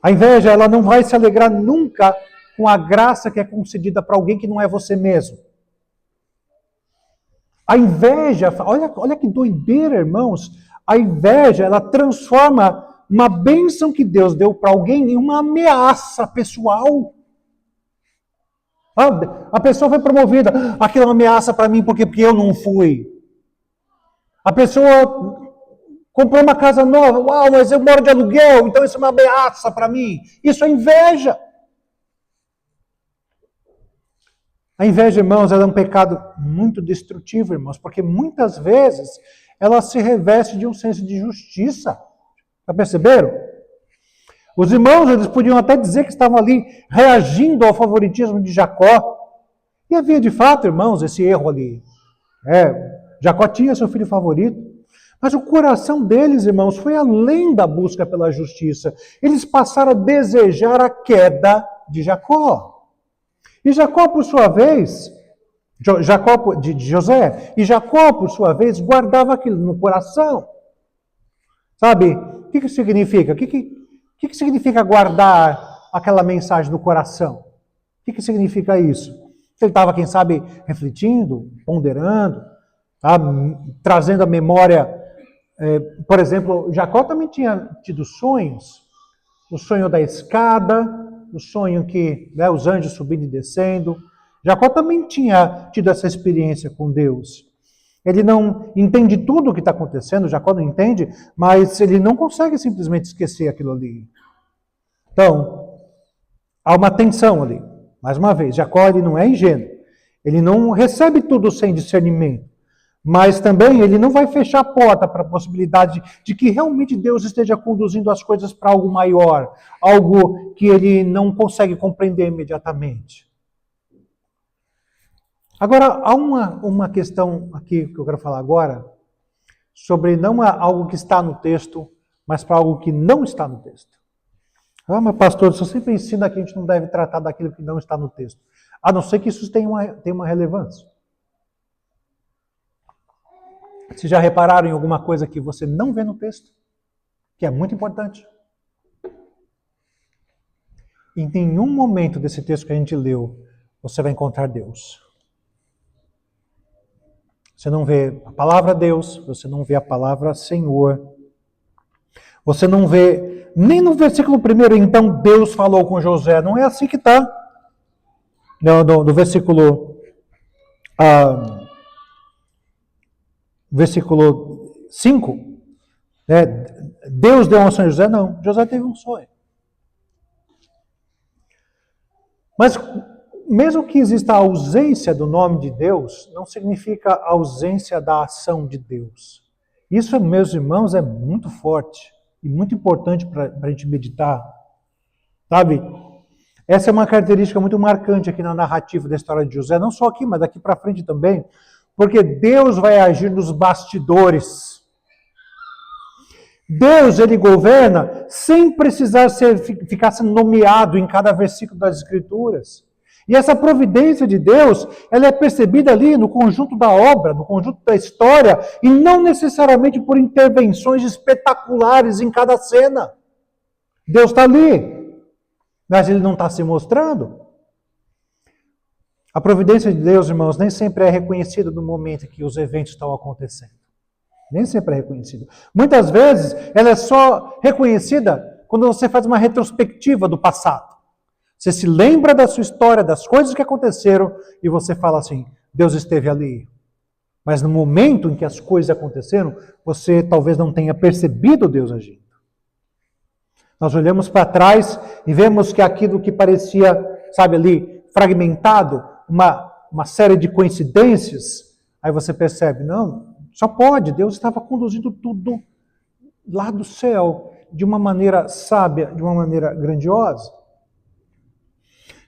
A inveja, ela não vai se alegrar nunca com a graça que é concedida para alguém que não é você mesmo. A inveja, olha que doideira, irmãos. A inveja, ela transforma uma bênção que Deus deu para alguém em uma ameaça pessoal. A pessoa foi promovida, aquilo é uma ameaça para mim porque eu não fui. A pessoa comprou uma casa nova, uau, mas eu moro de aluguel, então isso é uma ameaça para mim. Isso é inveja. A inveja, irmãos, ela é um pecado muito destrutivo, irmãos, porque muitas vezes ela se reveste de um senso de justiça. Já perceberam? Os irmãos, eles podiam até dizer que estavam ali reagindo ao favoritismo de Jacó. E havia de fato, irmãos, esse erro ali. Jacó tinha seu filho favorito. Mas o coração deles, irmãos, foi além da busca pela justiça. Eles passaram a desejar a queda de Jacó. E Jacó, por sua vez, de José, e Jacó, por sua vez, guardava aquilo no coração. Sabe? O que significa? O que significa guardar aquela mensagem no coração? O que significa isso? Ele estava, quem sabe, refletindo, ponderando, trazendo à memória. Por exemplo, Jacó também tinha tido sonhos. O sonho da escada, o sonho que os anjos subindo e descendo. Jacó também tinha tido essa experiência com Deus. Ele não entende tudo o que está acontecendo, Jacó não entende, mas ele não consegue simplesmente esquecer aquilo ali. Então, há uma tensão ali. Mais uma vez, Jacó ele não é ingênuo. Ele não recebe tudo sem discernimento. Mas também ele não vai fechar a porta para a possibilidade de que realmente Deus esteja conduzindo as coisas para algo maior, algo que ele não consegue compreender imediatamente. Agora, há uma questão aqui que eu quero falar agora, sobre não algo que está no texto, mas para algo que não está no texto. Ah, mas pastor, você sempre ensina que a gente não deve tratar daquilo que não está no texto. A não ser que isso tenha uma relevância. Vocês já repararam em alguma coisa que você não vê no texto? Que é muito importante. Em nenhum momento desse texto que a gente leu, você vai encontrar Deus. Você não vê a palavra Deus, você não vê a palavra Senhor. Você não vê, nem no versículo 1, então Deus falou com José. Não é assim que está. No versículo 5, né? Deus deu um sonho a José? Não, José teve um sonho. Mas mesmo que exista a ausência do nome de Deus, não significa a ausência da ação de Deus. Isso, meus irmãos, é muito forte e muito importante para a gente meditar. Sabe? Essa é uma característica muito marcante aqui na narrativa da história de José, não só aqui, mas daqui para frente também, porque Deus vai agir nos bastidores. Deus, ele governa sem precisar ficar sendo nomeado em cada versículo das Escrituras. E essa providência de Deus, ela é percebida ali no conjunto da obra, no conjunto da história, e não necessariamente por intervenções espetaculares em cada cena. Deus está ali, mas ele não está se mostrando. A providência de Deus, irmãos, nem sempre é reconhecida no momento em que os eventos estão acontecendo. Nem sempre é reconhecida. Muitas vezes, ela é só reconhecida quando você faz uma retrospectiva do passado. Você se lembra da sua história, das coisas que aconteceram, e você fala assim, Deus esteve ali. Mas no momento em que as coisas aconteceram, você talvez não tenha percebido Deus agindo. Nós olhamos para trás e vemos que aquilo que parecia, sabe ali, fragmentado, uma série de coincidências, aí você percebe, não, só pode, Deus estava conduzindo tudo lá do céu, de uma maneira sábia, de uma maneira grandiosa.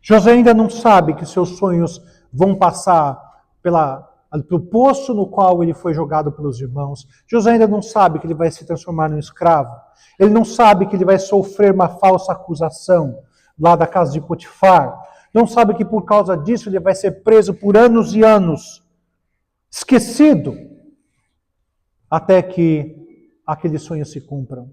José ainda não sabe que seus sonhos vão passar pelo poço no qual ele foi jogado pelos irmãos. José ainda não sabe que ele vai se transformar num escravo. Ele não sabe que ele vai sofrer uma falsa acusação lá da casa de Potifar. Não sabe que por causa disso ele vai ser preso por anos e anos, esquecido, até que aqueles sonhos se cumpram.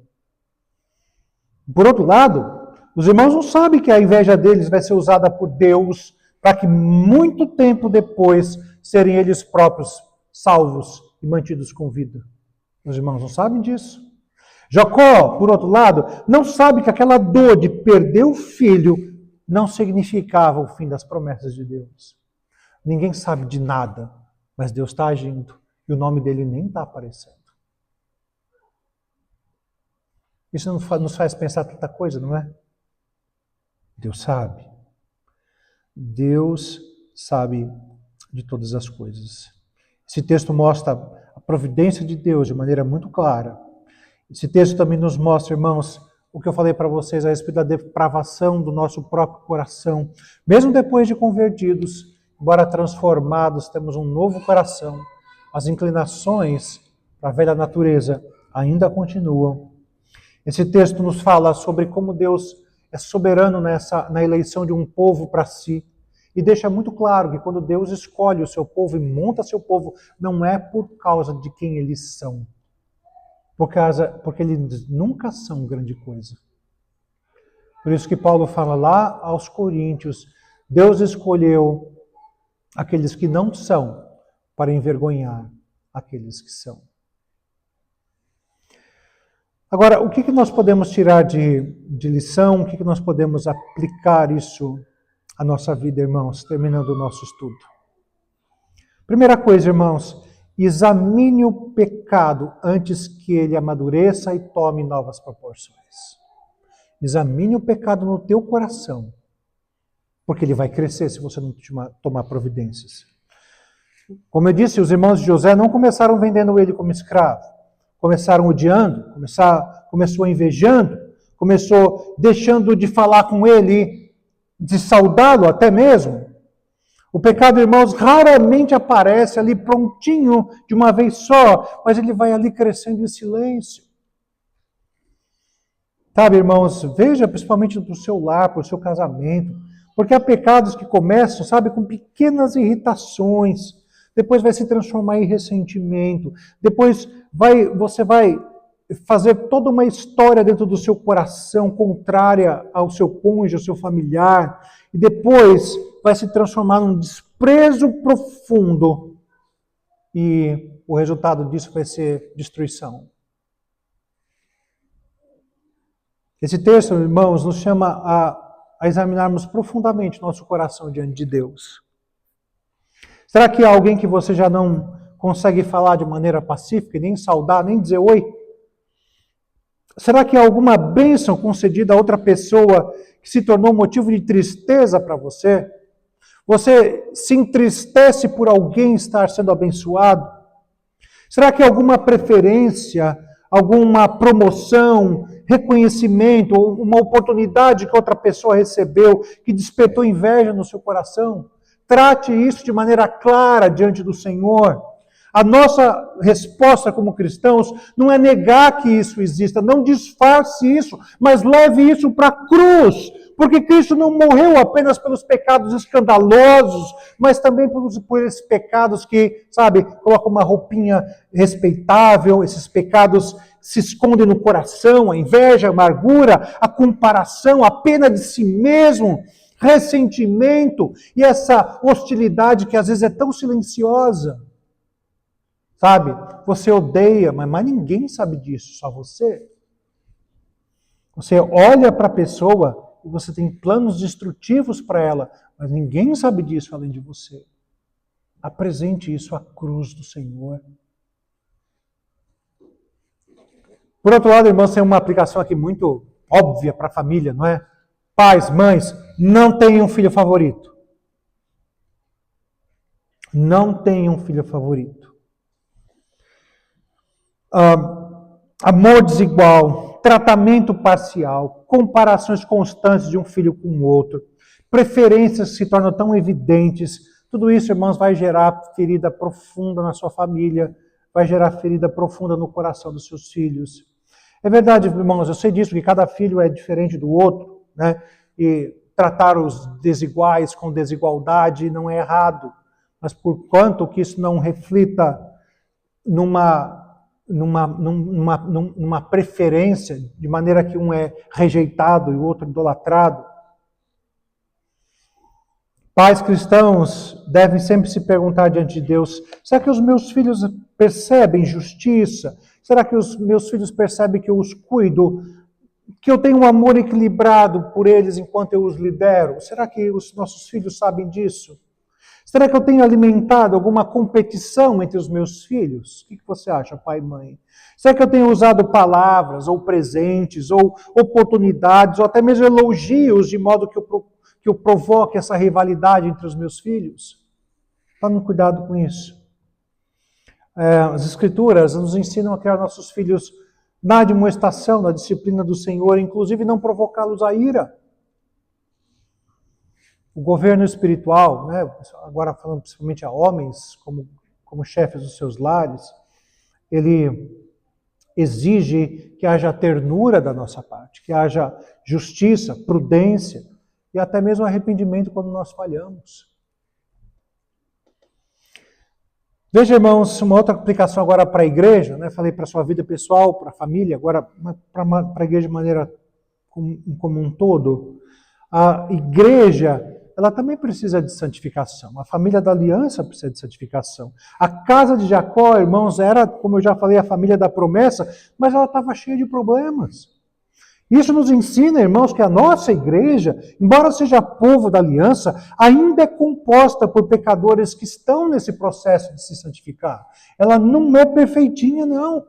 Por outro lado, os irmãos não sabem que a inveja deles vai ser usada por Deus para que muito tempo depois serem eles próprios salvos e mantidos com vida. Os irmãos não sabem disso. Jacó, por outro lado, não sabe que aquela dor de perder o filho não significava o fim das promessas de Deus. Ninguém sabe de nada, mas Deus está agindo e o nome dele nem está aparecendo. Isso nos faz pensar tanta coisa, não é? Deus sabe. Deus sabe de todas as coisas. Esse texto mostra a providência de Deus de maneira muito clara. Esse texto também nos mostra, irmãos, o que eu falei para vocês a respeito da depravação do nosso próprio coração. Mesmo depois de convertidos, embora transformados, temos um novo coração. As inclinações para a velha natureza ainda continuam. Esse texto nos fala sobre como Deus é soberano na eleição de um povo para si. E deixa muito claro que quando Deus escolhe o seu povo e monta seu povo, não é por causa de quem eles são. Porque eles nunca são grande coisa. Por isso que Paulo fala lá aos Coríntios, Deus escolheu aqueles que não são para envergonhar aqueles que são. Agora, o que nós podemos tirar de lição? O que nós podemos aplicar isso à nossa vida, irmãos, terminando o nosso estudo? Primeira coisa, irmãos, examine o pecado antes que ele amadureça e tome novas proporções. Examine o pecado no teu coração, porque ele vai crescer se você não tomar providências. Como eu disse, os irmãos de José não começaram vendendo ele como escravo. Começaram odiando, começou invejando, começou deixando de falar com ele, de saudá-lo até mesmo. O pecado, irmãos, raramente aparece ali prontinho de uma vez só, mas ele vai ali crescendo em silêncio. Sabe, irmãos, veja principalmente para o seu lar, para o seu casamento, porque há pecados que começam, sabe, com pequenas irritações, depois vai se transformar em ressentimento, depois você vai fazer toda uma história dentro do seu coração contrária ao seu cônjuge, ao seu familiar, e depois vai se transformar num desprezo profundo, e o resultado disso vai ser destruição. Esse texto, irmãos, nos chama a examinarmos profundamente nosso coração diante de Deus. Será que há alguém que você já não consegue falar de maneira pacífica, nem saudar, nem dizer oi? Será que há alguma bênção concedida a outra pessoa que se tornou motivo de tristeza para você? Você se entristece por alguém estar sendo abençoado? Será que há alguma preferência, alguma promoção, reconhecimento, ou uma oportunidade que outra pessoa recebeu que despertou inveja no seu coração? Trate isso de maneira clara diante do Senhor. A nossa resposta como cristãos não é negar que isso exista, não disfarce isso, mas leve isso para a cruz, porque Cristo não morreu apenas pelos pecados escandalosos, mas também por esses pecados que, sabe, colocam uma roupinha respeitável, esses pecados se escondem no coração, a inveja, a amargura, a comparação, a pena de si mesmo, ressentimento e essa hostilidade que às vezes é tão silenciosa. Sabe, você odeia, mas ninguém sabe disso, só você. Você olha para a pessoa e você tem planos destrutivos para ela, mas ninguém sabe disso além de você. Apresente isso à cruz do Senhor. Por outro lado, irmãos, tem uma aplicação aqui muito óbvia para a família, não é? Pais, mães, não tenham um filho favorito. Não tenham um filho favorito. Amor desigual, tratamento parcial, comparações constantes de um filho com o outro, preferências que se tornam tão evidentes, tudo isso, irmãos, vai gerar ferida profunda na sua família, vai gerar ferida profunda no coração dos seus filhos. É verdade, irmãos, eu sei disso, que cada filho é diferente do outro, né? E tratar os desiguais com desigualdade não é errado, mas por quanto que isso não reflita numa preferência, de maneira que um é rejeitado e o outro idolatrado. Pais cristãos devem sempre se perguntar diante de Deus, será que os meus filhos percebem justiça? Será que os meus filhos percebem que eu os cuido? Que eu tenho um amor equilibrado por eles enquanto eu os lidero? Será que os nossos filhos sabem disso? Será que eu tenho alimentado alguma competição entre os meus filhos? O que você acha, pai e mãe? Será que eu tenho usado palavras, ou presentes, ou oportunidades, ou até mesmo elogios, de modo que eu provoque essa rivalidade entre os meus filhos? Tome cuidado com isso. As Escrituras nos ensinam a criar nossos filhos na admoestação, na disciplina do Senhor, inclusive não provocá-los à ira. O governo espiritual, né, agora falando principalmente a homens, como chefes dos seus lares, ele exige que haja ternura da nossa parte, que haja justiça, prudência e até mesmo arrependimento quando nós falhamos. Veja, irmãos, uma outra aplicação agora para a igreja, né? Falei para a sua vida pessoal, para a família, agora para a igreja de maneira como um todo. A igreja, ela também precisa de santificação. A família da aliança precisa de santificação. A casa de Jacó, irmãos, era, como eu já falei, a família da promessa, mas ela estava cheia de problemas. Isso nos ensina, irmãos, que a nossa igreja, embora seja povo da aliança, ainda é composta por pecadores que estão nesse processo de se santificar. Ela não é perfeitinha, não.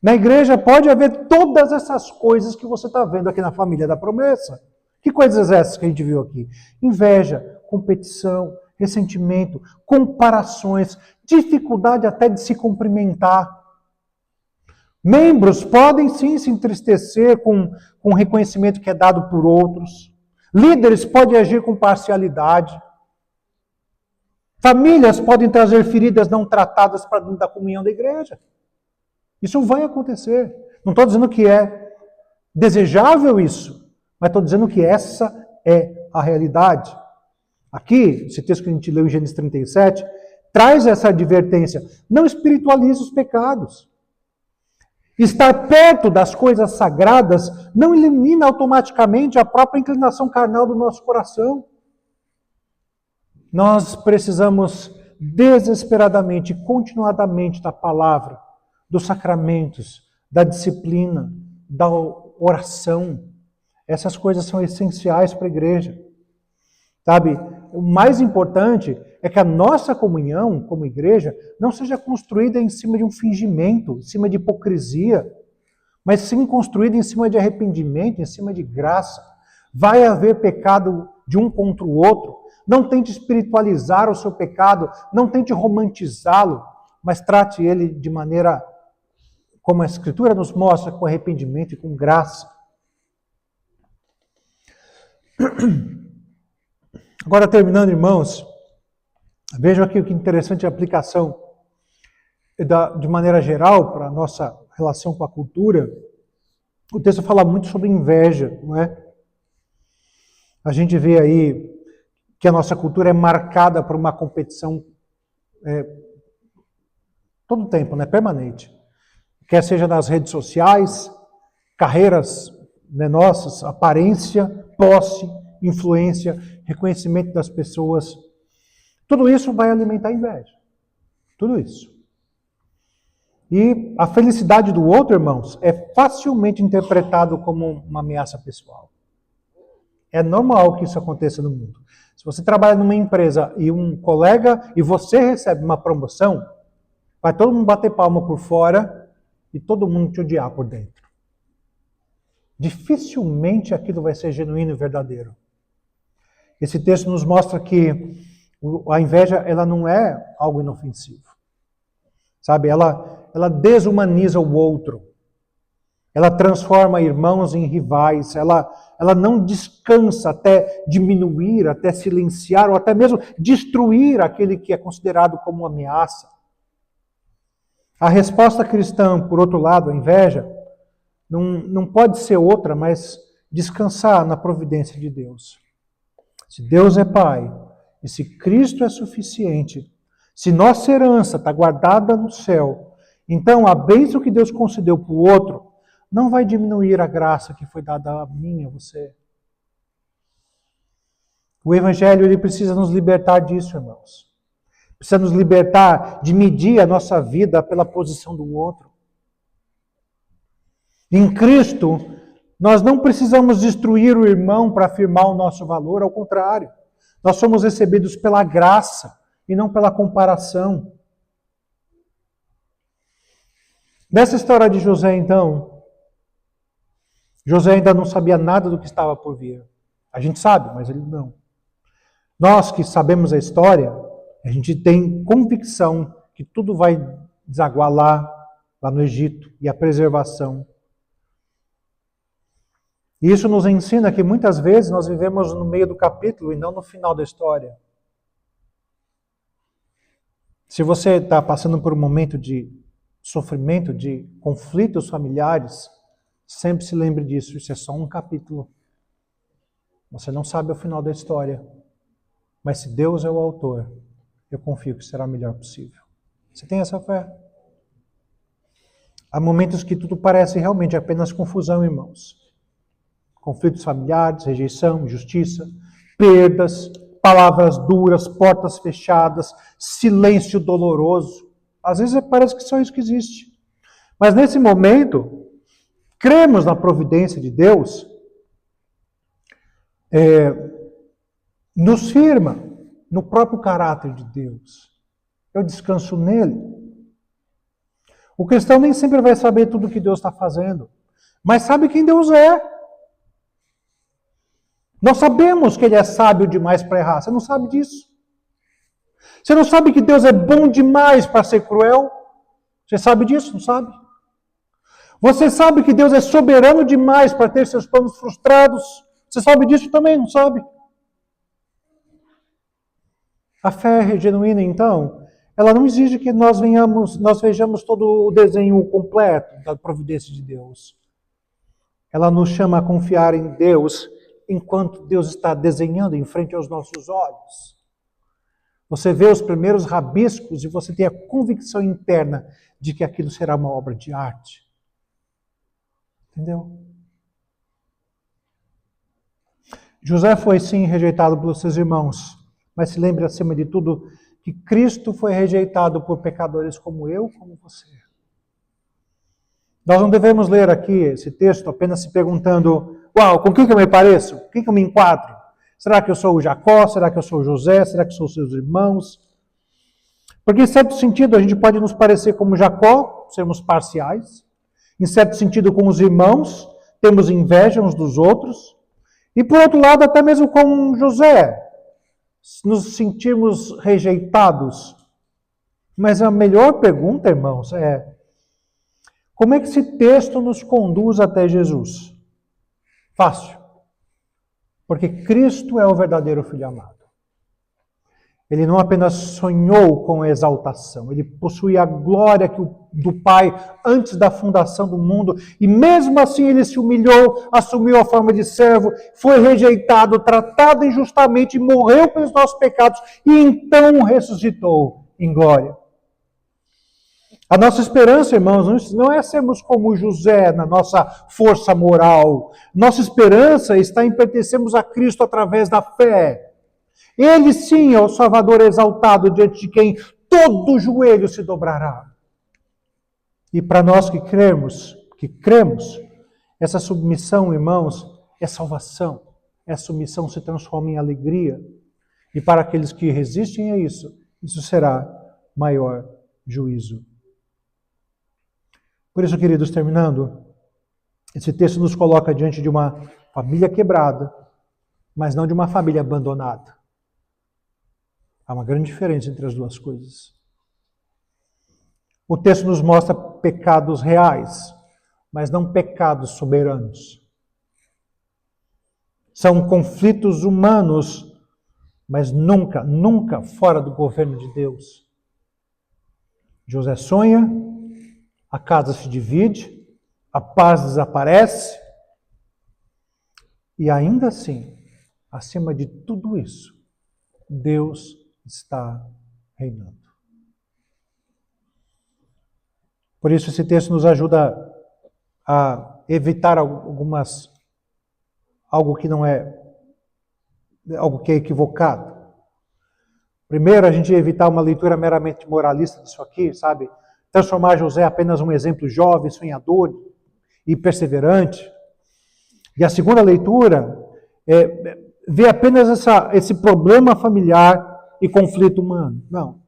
Na igreja pode haver todas essas coisas que você está vendo aqui na família da promessa. Que coisas essas que a gente viu aqui? Inveja, competição, ressentimento, comparações, dificuldade até de se cumprimentar. Membros podem sim se entristecer com o reconhecimento que é dado por outros. Líderes podem agir com parcialidade. Famílias podem trazer feridas não tratadas para dentro da comunhão da igreja. Isso vai acontecer. Não estou dizendo que é desejável isso, mas estou dizendo que essa é a realidade. Aqui, esse texto que a gente leu em Gênesis 37, traz essa advertência. Não espiritualize os pecados. Estar perto das coisas sagradas não elimina automaticamente a própria inclinação carnal do nosso coração. Nós precisamos desesperadamente, continuadamente da palavra, dos sacramentos, da disciplina, da oração. Essas coisas são essenciais para a igreja. Sabe, o mais importante é que a nossa comunhão como igreja não seja construída em cima de um fingimento, em cima de hipocrisia, mas sim construída em cima de arrependimento, em cima de graça. Vai haver pecado de um contra o outro. Não tente espiritualizar o seu pecado, não tente romantizá-lo, mas trate ele de maneira, como a Escritura nos mostra, com arrependimento e com graça. Agora, terminando, irmãos, vejam aqui o que interessante a aplicação de maneira geral para a nossa relação com a cultura. O texto fala muito sobre inveja, não é? A gente vê aí que a nossa cultura é marcada por uma competição todo o tempo, né? Permanente. Quer seja nas redes sociais, carreiras, né, nossas, aparência, posse, influência, reconhecimento das pessoas. Tudo isso vai alimentar a inveja. Tudo isso. E a felicidade do outro, irmãos, é facilmente interpretado como uma ameaça pessoal. É normal que isso aconteça no mundo. Se você trabalha numa empresa e um colega e você recebe uma promoção, vai todo mundo bater palma por fora e todo mundo te odiar por dentro. Dificilmente aquilo vai ser genuíno e verdadeiro. Esse texto nos mostra que a inveja ela não é algo inofensivo. Sabe, ela desumaniza o outro. Ela transforma irmãos em rivais. Ela não descansa até diminuir, até silenciar ou até mesmo destruir aquele que é considerado como uma ameaça. A resposta cristã, por outro lado, a inveja, não pode ser outra, mas descansar na providência de Deus. Se Deus é Pai, e se Cristo é suficiente, se nossa herança está guardada no céu, então a bênção que Deus concedeu para o outro não vai diminuir a graça que foi dada a mim, a você. O Evangelho ele precisa nos libertar disso, irmãos. Precisa nos libertar de medir a nossa vida pela posição do outro. Em Cristo, nós não precisamos destruir o irmão para afirmar o nosso valor, ao contrário. Nós somos recebidos pela graça e não pela comparação. Nessa história de José, então, José ainda não sabia nada do que estava por vir. A gente sabe, mas ele não. Nós que sabemos a história, a gente tem convicção que tudo vai desaguar lá no Egito, e a preservação. E isso nos ensina que muitas vezes nós vivemos no meio do capítulo e não no final da história. Se você está passando por um momento de sofrimento, de conflitos familiares, sempre se lembre disso, isso é só um capítulo. Você não sabe o final da história. Mas se Deus é o autor, eu confio que será o melhor possível. Você tem essa fé? Há momentos que tudo parece realmente apenas confusão, irmãos. Conflitos familiares, rejeição, injustiça, perdas, palavras duras, portas fechadas, silêncio doloroso. Às vezes parece que só isso que existe. Mas nesse momento, cremos na providência de Deus, nos firma no próprio caráter de Deus. Eu descanso nele. O cristão nem sempre vai saber tudo o que Deus está fazendo, mas sabe quem Deus é. Nós sabemos que Ele é sábio demais para errar. Você não sabe disso? Você não sabe que Deus é bom demais para ser cruel? Você sabe disso? Não sabe? Você sabe que Deus é soberano demais para ter seus planos frustrados? Você sabe disso também? Não sabe? A fé genuína, então, ela não exige que nós vejamos todo o desenho completo da providência de Deus. Ela nos chama a confiar em Deus enquanto Deus está desenhando em frente aos nossos olhos. Você vê os primeiros rabiscos e você tem a convicção interna de que aquilo será uma obra de arte. Entendeu? José foi sim rejeitado pelos seus irmãos, mas se lembre acima de tudo que Cristo foi rejeitado por pecadores como eu, como você. Nós não devemos ler aqui esse texto apenas se perguntando, uau, com quem que eu me pareço? Com quem que eu me enquadro? Será que eu sou o Jacó? Será que eu sou o José? Será que eu sou os seus irmãos? Porque em certo sentido a gente pode nos parecer como Jacó, sermos parciais. Em certo sentido com os irmãos, temos inveja uns dos outros. E por outro lado, até mesmo com José, nos sentirmos rejeitados. Mas a melhor pergunta, irmãos, é como é que esse texto nos conduz até Jesus? Fácil. Porque Cristo é o verdadeiro Filho amado. Ele não apenas sonhou com exaltação, ele possui a glória do Pai antes da fundação do mundo, e mesmo assim ele se humilhou, assumiu a forma de servo, foi rejeitado, tratado injustamente, morreu pelos nossos pecados, e então ressuscitou em glória. A nossa esperança, irmãos, não é sermos como José na nossa força moral. Nossa esperança está em pertencermos a Cristo através da fé. Ele sim é o Salvador exaltado diante de quem todo joelho se dobrará. E para nós que cremos, essa submissão, irmãos, é salvação. Essa submissão se transforma em alegria. E para aqueles que resistem a isso será maior juízo. Por isso, queridos, terminando, esse texto nos coloca diante de uma família quebrada, mas não de uma família abandonada. Há uma grande diferença entre as duas coisas. O texto nos mostra pecados reais, mas não pecados soberanos. São conflitos humanos, mas nunca fora do governo de Deus. José sonha, a casa se divide, a paz desaparece, e ainda assim, acima de tudo isso, Deus está reinando. Por isso esse texto nos ajuda a evitar algo que não é, algo que é equivocado. Primeiro, a gente evitar uma leitura meramente moralista disso aqui, sabe? Transformar José apenas um exemplo jovem, sonhador e perseverante. E a segunda leitura é ver apenas esse problema familiar e conflito humano. Não.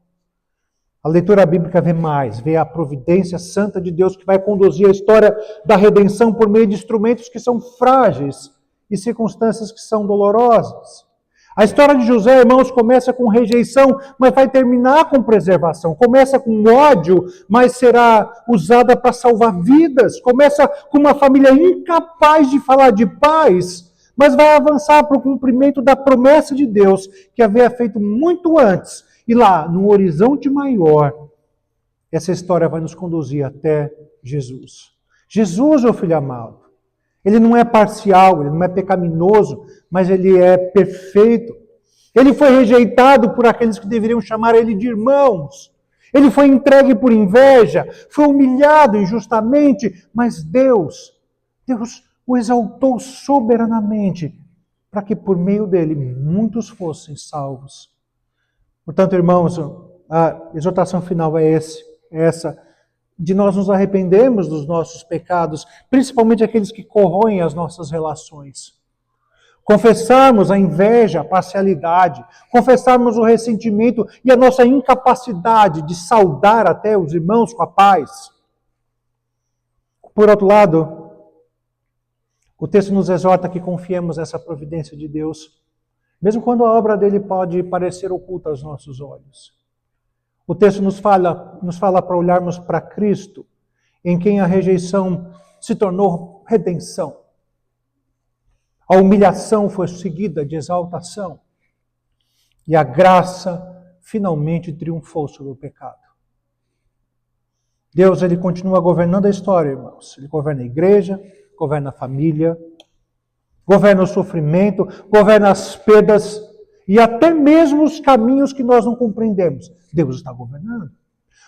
A leitura bíblica vê mais, vê a providência santa de Deus que vai conduzir a história da redenção por meio de instrumentos que são frágeis e circunstâncias que são dolorosas. A história de José, irmãos, começa com rejeição, mas vai terminar com preservação. Começa com ódio, mas será usada para salvar vidas. Começa com uma família incapaz de falar de paz, mas vai avançar para o cumprimento da promessa de Deus, que havia feito muito antes. E lá, no horizonte maior, essa história vai nos conduzir até Jesus. Jesus é o Filho amado. Ele não é parcial, ele não é pecaminoso, mas ele é perfeito. Ele foi rejeitado por aqueles que deveriam chamar ele de irmãos. Ele foi entregue por inveja, foi humilhado injustamente, mas Deus o exaltou soberanamente para que por meio dele muitos fossem salvos. Portanto, irmãos, a exortação final é essa, de nós nos arrependermos dos nossos pecados, principalmente aqueles que corroem as nossas relações. Confessarmos a inveja, a parcialidade, confessarmos o ressentimento e a nossa incapacidade de saudar até os irmãos com a paz. Por outro lado, o texto nos exorta que confiemos nessa providência de Deus, mesmo quando a obra dele pode parecer oculta aos nossos olhos. O texto nos fala para olharmos para Cristo, em quem a rejeição se tornou redenção. A humilhação foi seguida de exaltação. E a graça finalmente triunfou sobre o pecado. Deus, ele continua governando a história, irmãos. Ele governa a igreja, governa a família, governa o sofrimento, governa as perdas e até mesmo os caminhos que nós não compreendemos. Deus está governando.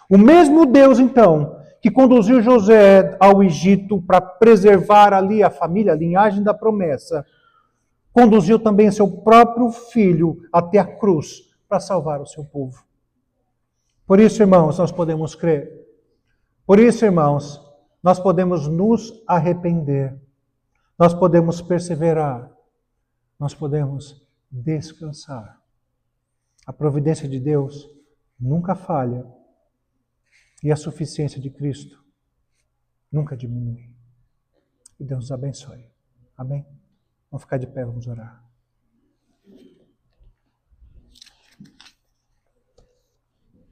O mesmo Deus, então, que conduziu José ao Egito para preservar ali a família, a linhagem da promessa, conduziu também seu próprio filho até a cruz para salvar o seu povo. Por isso, irmãos, nós podemos crer. Por isso, irmãos, nós podemos nos arrepender. Nós podemos perseverar. Nós podemos descansar. A providência de Deus nunca falha. E a suficiência de Cristo nunca diminui. Que Deus nos abençoe. Amém? Vamos ficar de pé, vamos orar.